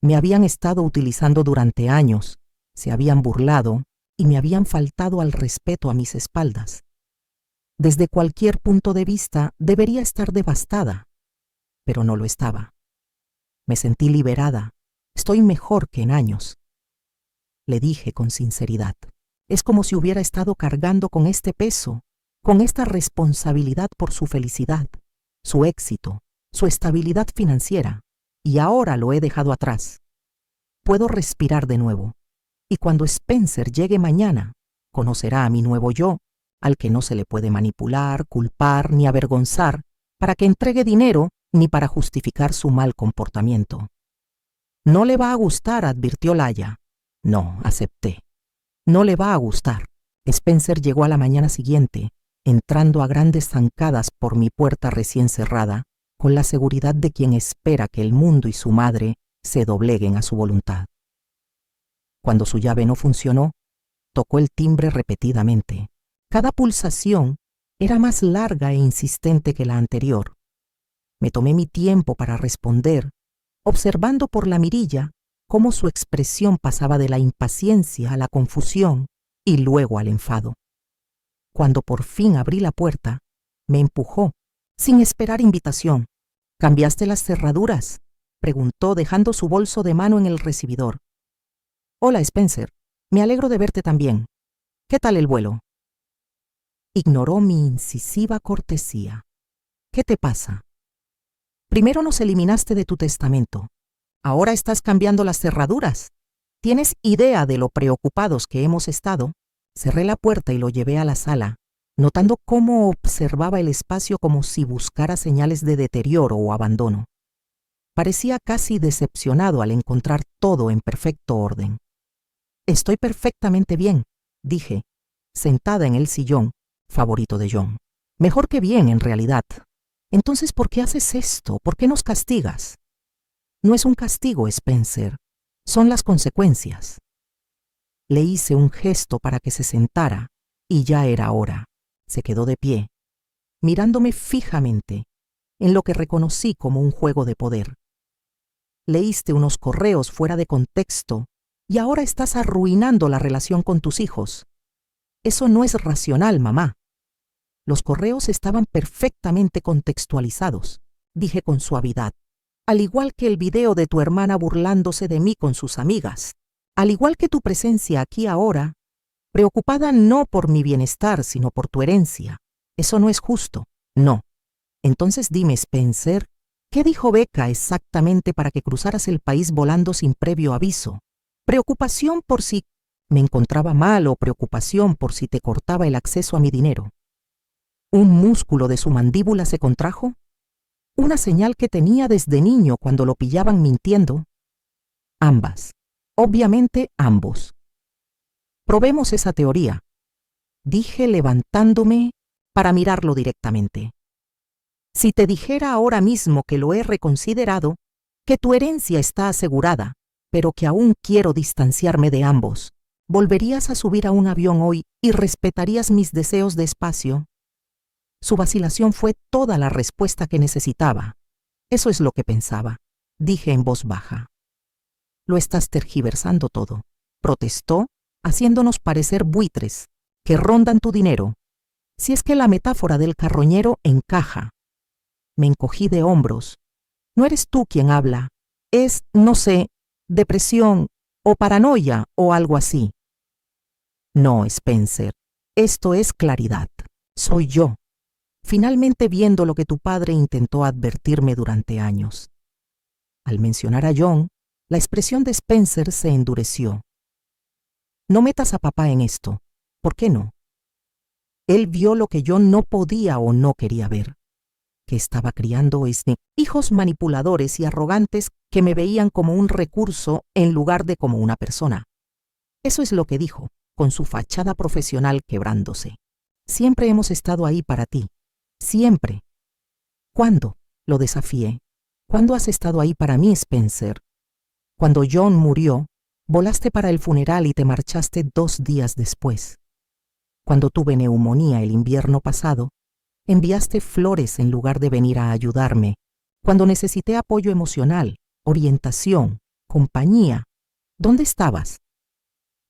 Me habían estado utilizando durante años, se habían burlado y me habían faltado al respeto a mis espaldas. Desde cualquier punto de vista debería estar devastada, pero no lo estaba. Me sentí liberada. Estoy mejor que en años. Le dije con sinceridad. Es como si hubiera estado cargando con este peso, con esta responsabilidad por su felicidad, su éxito, su estabilidad financiera, y ahora lo he dejado atrás. Puedo respirar de nuevo, y cuando Spencer llegue mañana, conocerá a mi nuevo yo, al que no se le puede manipular, culpar ni avergonzar para que entregue dinero ni para justificar su mal comportamiento. No le va a gustar, advirtió Laia. No, acepté. No le va a gustar. Spencer llegó a la mañana siguiente, entrando a grandes zancadas por mi puerta recién cerrada, con la seguridad de quien espera que el mundo y su madre se dobleguen a su voluntad. Cuando su llave no funcionó, tocó el timbre repetidamente. Cada pulsación era más larga e insistente que la anterior. Me tomé mi tiempo para responder, observando por la mirilla cómo su expresión pasaba de la impaciencia a la confusión y luego al enfado. Cuando por fin abrí la puerta, me empujó, sin esperar invitación. ¿Cambiaste las cerraduras?, preguntó, dejando su bolso de mano en el recibidor. Hola, Spencer. Me alegro de verte también. ¿Qué tal el vuelo? Ignoró mi incisiva cortesía. ¿Qué te pasa? Primero nos eliminaste de tu testamento. Ahora estás cambiando las cerraduras. ¿Tienes idea de lo preocupados que hemos estado? Cerré la puerta y lo llevé a la sala, notando cómo observaba el espacio como si buscara señales de deterioro o abandono. Parecía casi decepcionado al encontrar todo en perfecto orden. Estoy perfectamente bien, dije, sentada en el sillón favorito de John. Mejor que bien, en realidad. Entonces, ¿por qué haces esto? ¿Por qué nos castigas? No es un castigo, Spencer. Son las consecuencias. Le hice un gesto para que se sentara y ya era hora. Se quedó de pie, mirándome fijamente, en lo que reconocí como un juego de poder. Leíste unos correos fuera de contexto y ahora estás arruinando la relación con tus hijos. Eso no es racional, mamá. Los correos estaban perfectamente contextualizados, dije con suavidad, al igual que el video de tu hermana burlándose de mí con sus amigas, al igual que tu presencia aquí ahora, preocupada no por mi bienestar, sino por tu herencia. Eso no es justo, no. Entonces dime, Spencer, ¿qué dijo Becca exactamente para que cruzaras el país volando sin previo aviso? ¿Preocupación por si me encontraba mal o preocupación por si te cortaba el acceso a mi dinero? ¿Un músculo de su mandíbula se contrajo? ¿Una señal que tenía desde niño cuando lo pillaban mintiendo? Ambas. Obviamente ambos. Probemos esa teoría, dije levantándome para mirarlo directamente. Si te dijera ahora mismo que lo he reconsiderado, que tu herencia está asegurada, pero que aún quiero distanciarme de ambos, ¿volverías a subir a un avión hoy y respetarías mis deseos de espacio? Su vacilación fue toda la respuesta que necesitaba. Eso es lo que pensaba, dije en voz baja. Lo estás tergiversando todo, protestó, haciéndonos parecer buitres, que rondan tu dinero. Si es que la metáfora del carroñero encaja. Me encogí de hombros. No eres tú quien habla. Es, no sé, depresión o paranoia o algo así. No, Spencer, esto es claridad. Soy yo, finalmente viendo lo que tu padre intentó advertirme durante años. Al mencionar a John, la expresión de Spencer se endureció. No metas a papá en esto. ¿Por qué no? Él vio lo que yo no podía o no quería ver, que estaba criando hijos manipuladores y arrogantes que me veían como un recurso en lugar de como una persona. Eso es lo que dijo, con su fachada profesional quebrándose. Siempre hemos estado ahí para ti. Siempre. ¿Cuándo? Lo desafié. ¿Cuándo has estado ahí para mí, Spencer? Cuando John murió, volaste para el funeral y te marchaste 2 días después. Cuando tuve neumonía el invierno pasado, enviaste flores en lugar de venir a ayudarme. Cuando necesité apoyo emocional, orientación, compañía, ¿dónde estabas?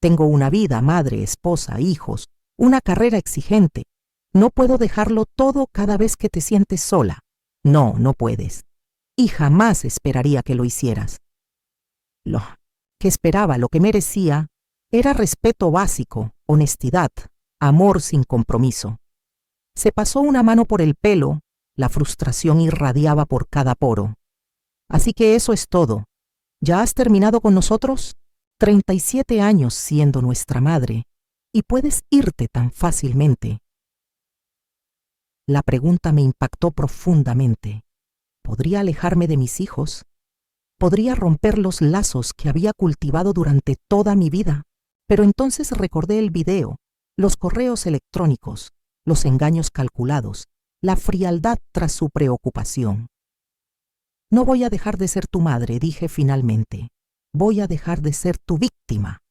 Tengo una vida, madre, esposa, hijos, una carrera exigente. No puedo dejarlo todo cada vez que te sientes sola. No, no puedes. Y jamás esperaría que lo hicieras. Lo que esperaba, lo que merecía, era respeto básico, honestidad, amor sin compromiso. Se pasó una mano por el pelo, la frustración irradiaba por cada poro. Así que eso es todo. ¿Ya has terminado con nosotros? 37 años siendo nuestra madre, y puedes irte tan fácilmente. La pregunta me impactó profundamente. ¿Podría alejarme de mis hijos? ¿Podría romper los lazos que había cultivado durante toda mi vida? Pero entonces recordé el video, los correos electrónicos, los engaños calculados, la frialdad tras su preocupación. No voy a dejar de ser tu madre, dije finalmente. Voy a dejar de ser tu víctima.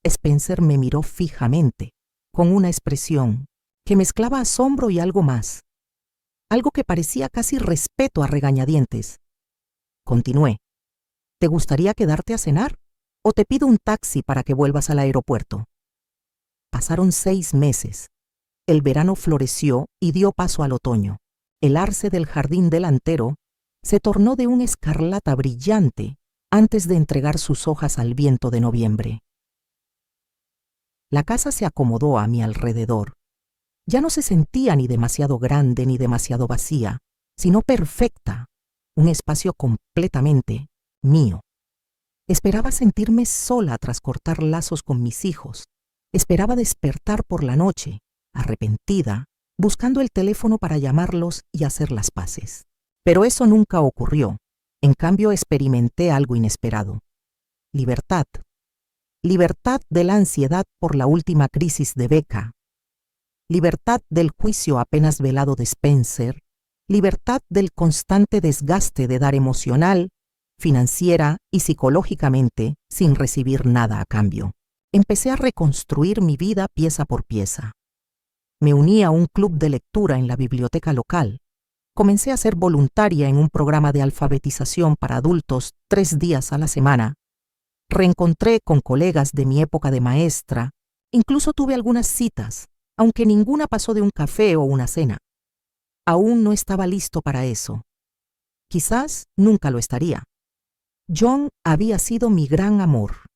Spencer me miró fijamente, con una expresión que mezclaba asombro y algo más. Algo que parecía casi respeto a regañadientes. Continué. ¿Te gustaría quedarte a cenar? ¿O te pido un taxi para que vuelvas al aeropuerto? Pasaron 6 meses. El verano floreció y dio paso al otoño. El arce del jardín delantero se tornó de un escarlata brillante antes de entregar sus hojas al viento de noviembre. La casa se acomodó a mi alrededor. Ya no se sentía ni demasiado grande ni demasiado vacía, sino perfecta, un espacio completamente mío. Esperaba sentirme sola tras cortar lazos con mis hijos. Esperaba despertar por la noche, arrepentida, buscando el teléfono para llamarlos y hacer las paces. Pero eso nunca ocurrió. En cambio, experimenté algo inesperado. Libertad. Libertad de la ansiedad por la última crisis de Becca. Libertad del juicio apenas velado de Spencer. Libertad del constante desgaste de dar emocional, financiera y psicológicamente sin recibir nada a cambio. Empecé a reconstruir mi vida pieza por pieza. Me uní a un club de lectura en la biblioteca local. Comencé a ser voluntaria en un programa de alfabetización para adultos 3 días a la semana. Reencontré con colegas de mi época de maestra, incluso tuve algunas citas, aunque ninguna pasó de un café o una cena. Aún no estaba listo para eso. Quizás nunca lo estaría. John había sido mi gran amor.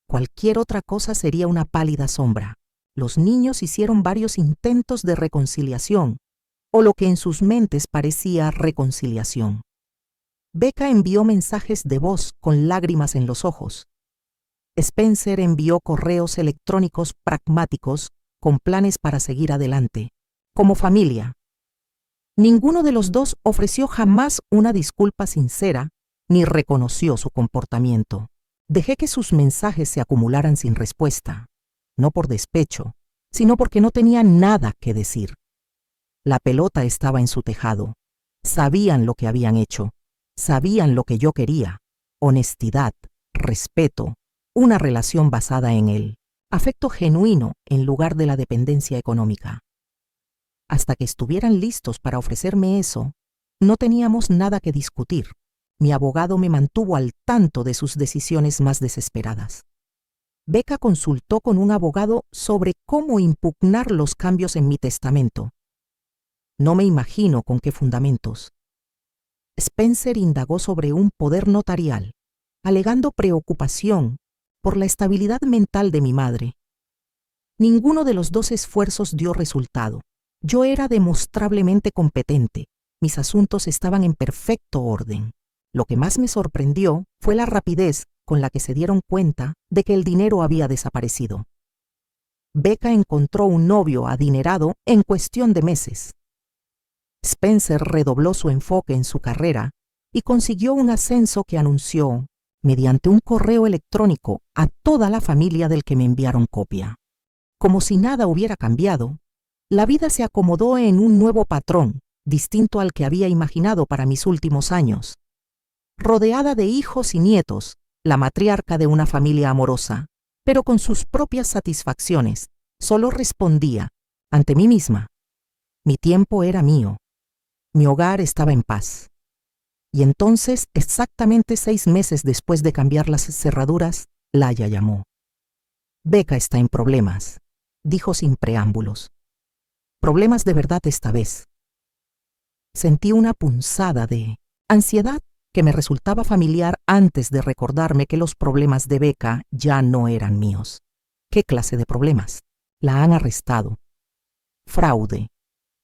Cualquier otra cosa sería una pálida sombra. Los niños hicieron varios intentos de reconciliación, o lo que en sus mentes parecía reconciliación. Becca envió mensajes de voz con lágrimas en los ojos. Spencer envió correos electrónicos pragmáticos con planes para seguir adelante, como familia. Ninguno de los dos ofreció jamás una disculpa sincera ni reconoció su comportamiento. Dejé que sus mensajes se acumularan sin respuesta, no por despecho, sino porque no tenía nada que decir. La pelota estaba en su tejado. Sabían lo que habían hecho. Sabían lo que yo quería: honestidad, respeto, una relación basada en él, afecto genuino en lugar de la dependencia económica. Hasta que estuvieran listos para ofrecerme eso, no teníamos nada que discutir. Mi abogado me mantuvo al tanto de sus decisiones más desesperadas. Becca consultó con un abogado sobre cómo impugnar los cambios en mi testamento. No me imagino con qué fundamentos. Spencer indagó sobre un poder notarial, alegando preocupación por la estabilidad mental de mi madre. Ninguno de los dos esfuerzos dio resultado. Yo era demostrablemente competente. Mis asuntos estaban en perfecto orden. Lo que más me sorprendió fue la rapidez con la que se dieron cuenta de que el dinero había desaparecido. Becca encontró un novio adinerado en cuestión de meses. Spencer redobló su enfoque en su carrera y consiguió un ascenso que anunció mediante un correo electrónico a toda la familia del que me enviaron copia. Como si nada hubiera cambiado, la vida se acomodó en un nuevo patrón, distinto al que había imaginado para mis últimos años. Rodeada de hijos y nietos, la matriarca de una familia amorosa, pero con sus propias satisfacciones, solo respondía ante mí misma: mi tiempo era mío. Mi hogar estaba en paz. Y entonces, exactamente 6 meses después de cambiar las cerraduras, Laia llamó. Becca está en problemas, dijo sin preámbulos. Problemas de verdad esta vez. Sentí una punzada de ansiedad que me resultaba familiar antes de recordarme que los problemas de Becca ya no eran míos. ¿Qué clase de problemas? La han arrestado. Fraude.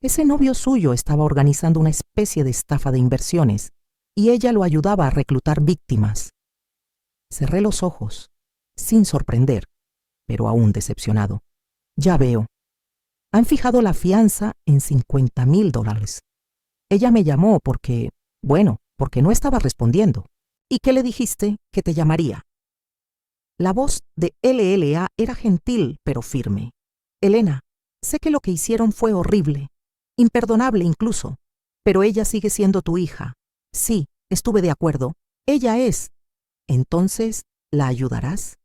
Ese novio suyo estaba organizando una especie de estafa de inversiones y ella lo ayudaba a reclutar víctimas. Cerré los ojos, sin sorprender, pero aún decepcionado. Ya veo. Han fijado la fianza en $50,000. Ella me llamó porque no estaba respondiendo. ¿Y qué le dijiste? Que te llamaría. La voz de LLA era gentil, pero firme. Elena, sé que lo que hicieron fue horrible, imperdonable incluso, pero ella sigue siendo tu hija. Sí, estuve de acuerdo. Ella es. Entonces, ¿la ayudarás?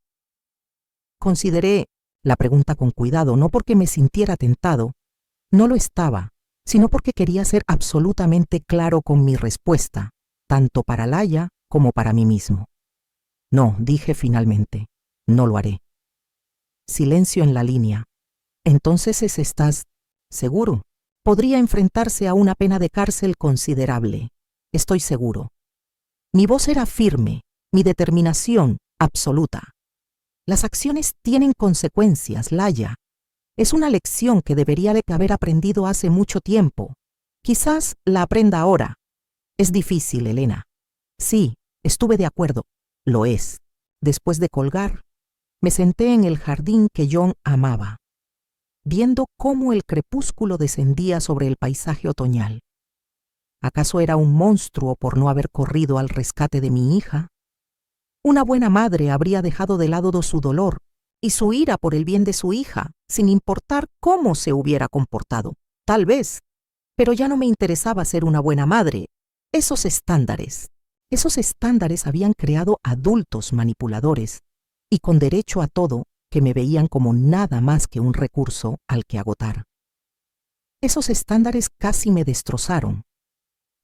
Consideré la pregunta con cuidado, no porque me sintiera tentado. No lo estaba, sino porque quería ser absolutamente claro con mi respuesta, tanto para Laia como para mí mismo. No, dije finalmente, no lo haré. Silencio en la línea. Entonces ¿estás seguro? Podría enfrentarse a una pena de cárcel considerable. Estoy seguro. Mi voz era firme, mi determinación absoluta. Las acciones tienen consecuencias, Laia. Es una lección que debería de haber aprendido hace mucho tiempo. Quizás la aprenda ahora. Es difícil, Elena. Sí, estuve de acuerdo. Lo es. Después de colgar, me senté en el jardín que John amaba, viendo cómo el crepúsculo descendía sobre el paisaje otoñal. ¿Acaso era un monstruo por no haber corrido al rescate de mi hija? Una buena madre habría dejado de lado su dolor y su ira por el bien de su hija, sin importar cómo se hubiera comportado. Tal vez. Pero ya no me interesaba ser una buena madre. Esos estándares habían creado adultos manipuladores y con derecho a todo que me veían como nada más que un recurso al que agotar. Esos estándares casi me destrozaron.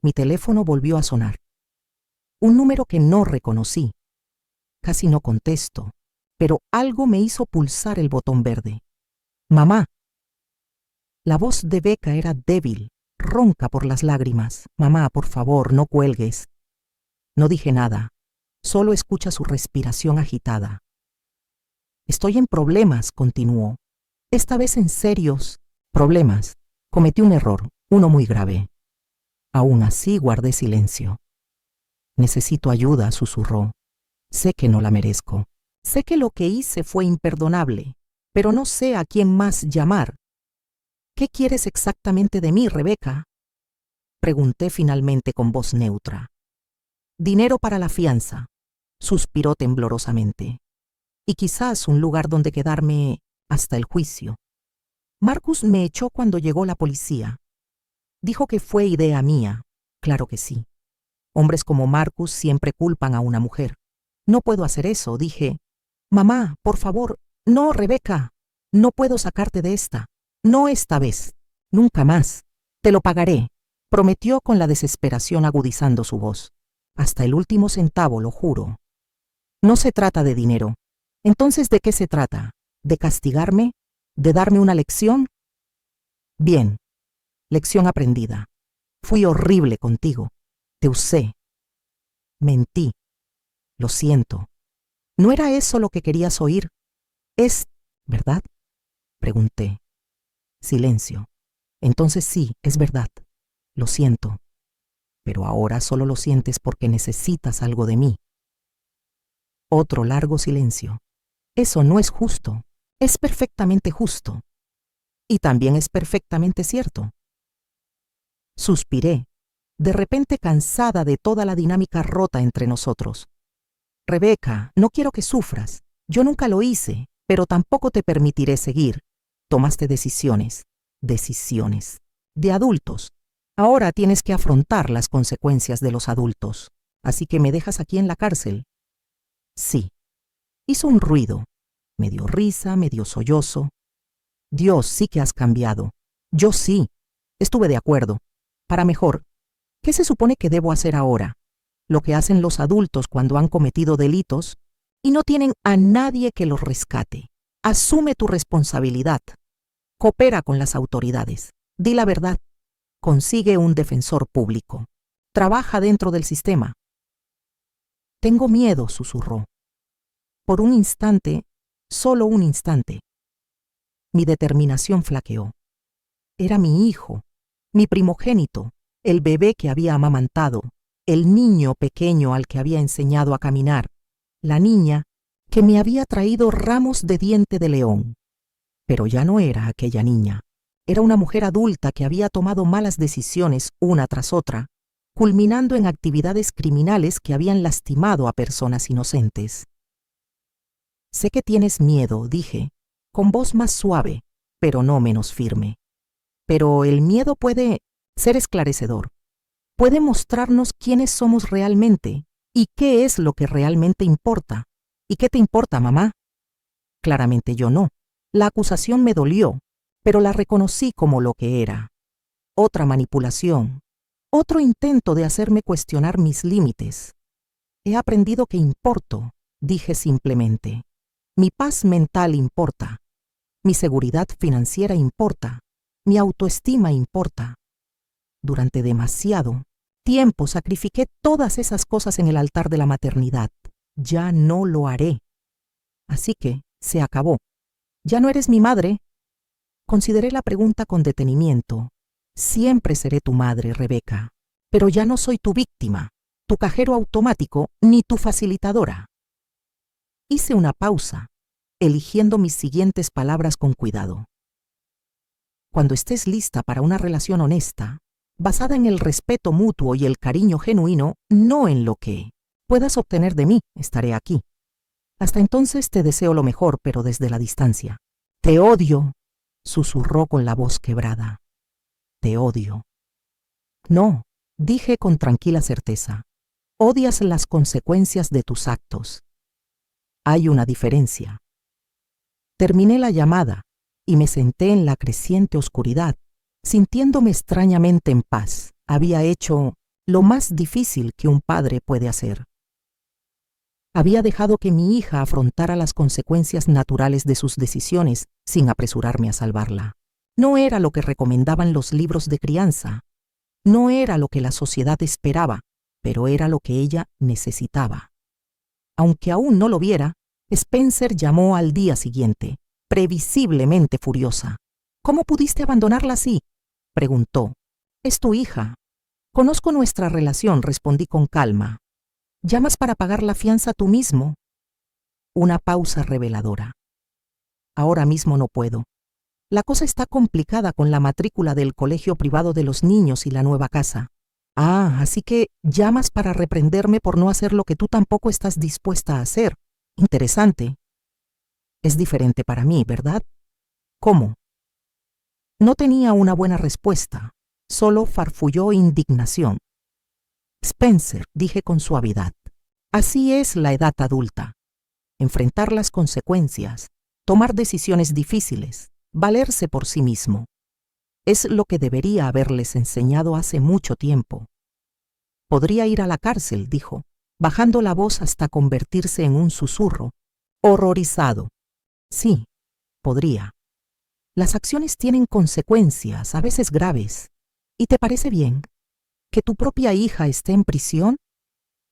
Mi teléfono volvió a sonar. Un número que no reconocí. Casi no contesto, pero algo me hizo pulsar el botón verde. Mamá. La voz de Becca era débil, ronca por las lágrimas. Mamá, por favor, no cuelgues. No dije nada, solo escucha su respiración agitada. Estoy en problemas, continuó. Esta vez en serios problemas. Cometí un error, uno muy grave. Aún así guardé silencio. Necesito ayuda, susurró. Sé que no la merezco. Sé que lo que hice fue imperdonable, pero no sé a quién más llamar. ¿Qué quieres exactamente de mí, Rebeca? Pregunté finalmente con voz neutra. Dinero para la fianza, suspiró temblorosamente. Y quizás un lugar donde quedarme hasta el juicio. Marcus me echó cuando llegó la policía. Dijo que fue idea mía. Claro que sí. Hombres como Marcus siempre culpan a una mujer. No puedo hacer eso, dije. Mamá, por favor. No, Rebeca. No puedo sacarte de esta. No esta vez. Nunca más. Te lo pagaré, prometió con la desesperación agudizando su voz. Hasta el último centavo, lo juro. No se trata de dinero. Entonces, ¿de qué se trata? ¿De castigarme? ¿De darme una lección? Bien. Lección aprendida. Fui horrible contigo. Te usé. Mentí. Lo siento. ¿No era eso lo que querías oír? Es, ¿verdad? Pregunté. Silencio. Entonces sí, es verdad. Lo siento. Pero ahora solo lo sientes porque necesitas algo de mí. Otro largo silencio. Eso no es justo. Es perfectamente justo. Y también es perfectamente cierto. Suspiré, de repente cansada de toda la dinámica rota entre nosotros. Rebeca, no quiero que sufras. Yo nunca lo hice, pero tampoco te permitiré seguir. Tomaste decisiones. Decisiones. De adultos. Ahora tienes que afrontar las consecuencias de los adultos. Así que me dejas aquí en la cárcel. Sí. Hizo un ruido. Medio risa, medio sollozo. Dios, sí que has cambiado. Yo sí. Estuve de acuerdo. Para mejor. ¿Qué se supone que debo hacer ahora? Lo que hacen los adultos cuando han cometido delitos y no tienen a nadie que los rescate. Asume tu responsabilidad. Coopera con las autoridades. Di la verdad. Consigue un defensor público. Trabaja dentro del sistema. Tengo miedo, susurró. Por un instante, solo un instante. Mi determinación flaqueó. Era mi hijo, mi primogénito, el bebé que había amamantado, el niño pequeño al que había enseñado a caminar, la niña que me había traído ramos de diente de león. Pero ya no era aquella niña. Era una mujer adulta que había tomado malas decisiones una tras otra, culminando en actividades criminales que habían lastimado a personas inocentes. Sé que tienes miedo, dije, con voz más suave, pero no menos firme. Pero el miedo puede ser esclarecedor. Puede mostrarnos quiénes somos realmente y qué es lo que realmente importa. ¿Y qué te importa, mamá? Claramente yo no. La acusación me dolió, pero la reconocí como lo que era. Otra manipulación. Otro intento de hacerme cuestionar mis límites. He aprendido que importo, dije simplemente. Mi paz mental importa. Mi seguridad financiera importa. Mi autoestima importa. Durante demasiado tiempo sacrifiqué todas esas cosas en el altar de la maternidad. Ya no lo haré. Así que se acabó. ¿Ya no eres mi madre? Consideré la pregunta con detenimiento. Siempre seré tu madre, Rebeca, pero ya no soy tu víctima, tu cajero automático ni tu facilitadora. Hice una pausa, eligiendo mis siguientes palabras con cuidado. Cuando estés lista para una relación honesta, basada en el respeto mutuo y el cariño genuino, no en lo que puedas obtener de mí, estaré aquí. Hasta entonces te deseo lo mejor, pero desde la distancia. Te odio, susurró con la voz quebrada. Te odio. No, dije con tranquila certeza. Odias las consecuencias de tus actos. Hay una diferencia. Terminé la llamada y me senté en la creciente oscuridad, sintiéndome extrañamente en paz. Había hecho lo más difícil que un padre puede hacer. Había dejado que mi hija afrontara las consecuencias naturales de sus decisiones sin apresurarme a salvarla. No era lo que recomendaban los libros de crianza. No era lo que la sociedad esperaba, pero era lo que ella necesitaba. Aunque aún no lo viera, Spencer llamó al día siguiente, previsiblemente furiosa. «¿Cómo pudiste abandonarla así?», preguntó. «Es tu hija». «Conozco nuestra relación», respondí con calma. «¿Llamas para pagar la fianza tú mismo?» Una pausa reveladora. «Ahora mismo no puedo. La cosa está complicada con la matrícula del colegio privado de los niños y la nueva casa». «Ah, así que llamas para reprenderme por no hacer lo que tú tampoco estás dispuesta a hacer. Interesante». «Es diferente para mí, ¿verdad?». «¿Cómo?». No tenía una buena respuesta, solo farfulló indignación. «Spencer», dije con suavidad, «así es la edad adulta. Enfrentar las consecuencias, tomar decisiones difíciles, valerse por sí mismo. Es lo que debería haberles enseñado hace mucho tiempo». «Podría ir a la cárcel», dijo, bajando la voz hasta convertirse en un susurro, horrorizado. «Sí, podría. Las acciones tienen consecuencias, a veces graves. ¿Y te parece bien que tu propia hija esté en prisión?».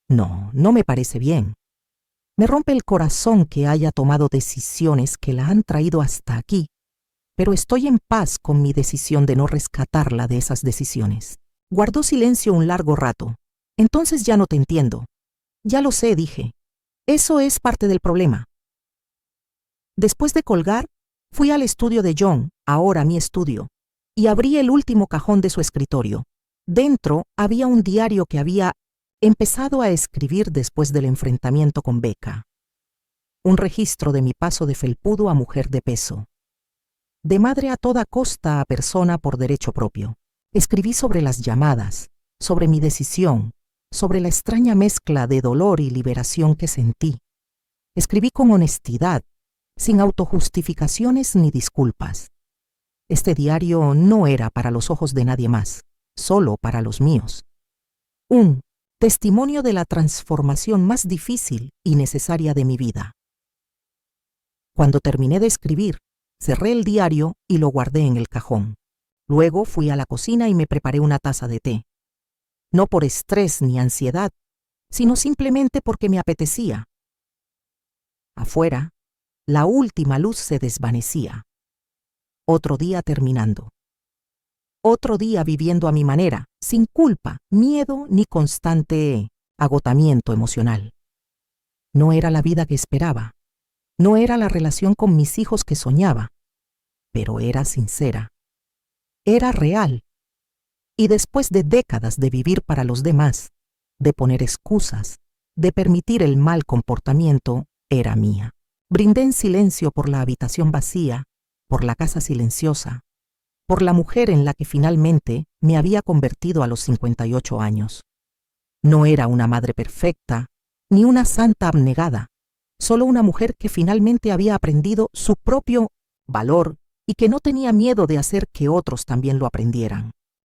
«No, no me parece bien. Me rompe el corazón que haya tomado decisiones que la han traído hasta aquí, pero estoy en paz con mi decisión de no rescatarla de esas decisiones». Guardó silencio un largo rato. «Entonces ya no te entiendo». «Ya lo sé», dije. «Eso es parte del problema». Después de colgar, fui al estudio de John, ahora mi estudio, y abrí el último cajón de su escritorio. Dentro había un diario que había empezado a escribir después del enfrentamiento con Becca. Un registro de mi paso de felpudo a mujer de peso. De madre a toda costa a persona por derecho propio. Escribí sobre las llamadas, sobre mi decisión, sobre la extraña mezcla de dolor y liberación que sentí. Escribí con honestidad, sin autojustificaciones ni disculpas. Este diario no era para los ojos de nadie más, solo para los míos. Un testimonio de la transformación más difícil y necesaria de mi vida. Cuando terminé de escribir, cerré el diario y lo guardé en el cajón. Luego fui a la cocina y me preparé una taza de té. No por estrés ni ansiedad, sino simplemente porque me apetecía. Afuera, la última luz se desvanecía. Otro día terminando. Otro día viviendo a mi manera, sin culpa, miedo ni constante agotamiento emocional. No era la vida que esperaba. No era la relación con mis hijos que soñaba. Pero era sincera. Era real. Y después de décadas de vivir para los demás, de poner excusas, de permitir el mal comportamiento, era mía. Brindé en silencio por la habitación vacía, por la casa silenciosa, por la mujer en la que finalmente me había convertido a los 58 años. No era una madre perfecta, ni una santa abnegada, solo una mujer que finalmente había aprendido su propio valor y que no tenía miedo de hacer que otros también lo aprendieran.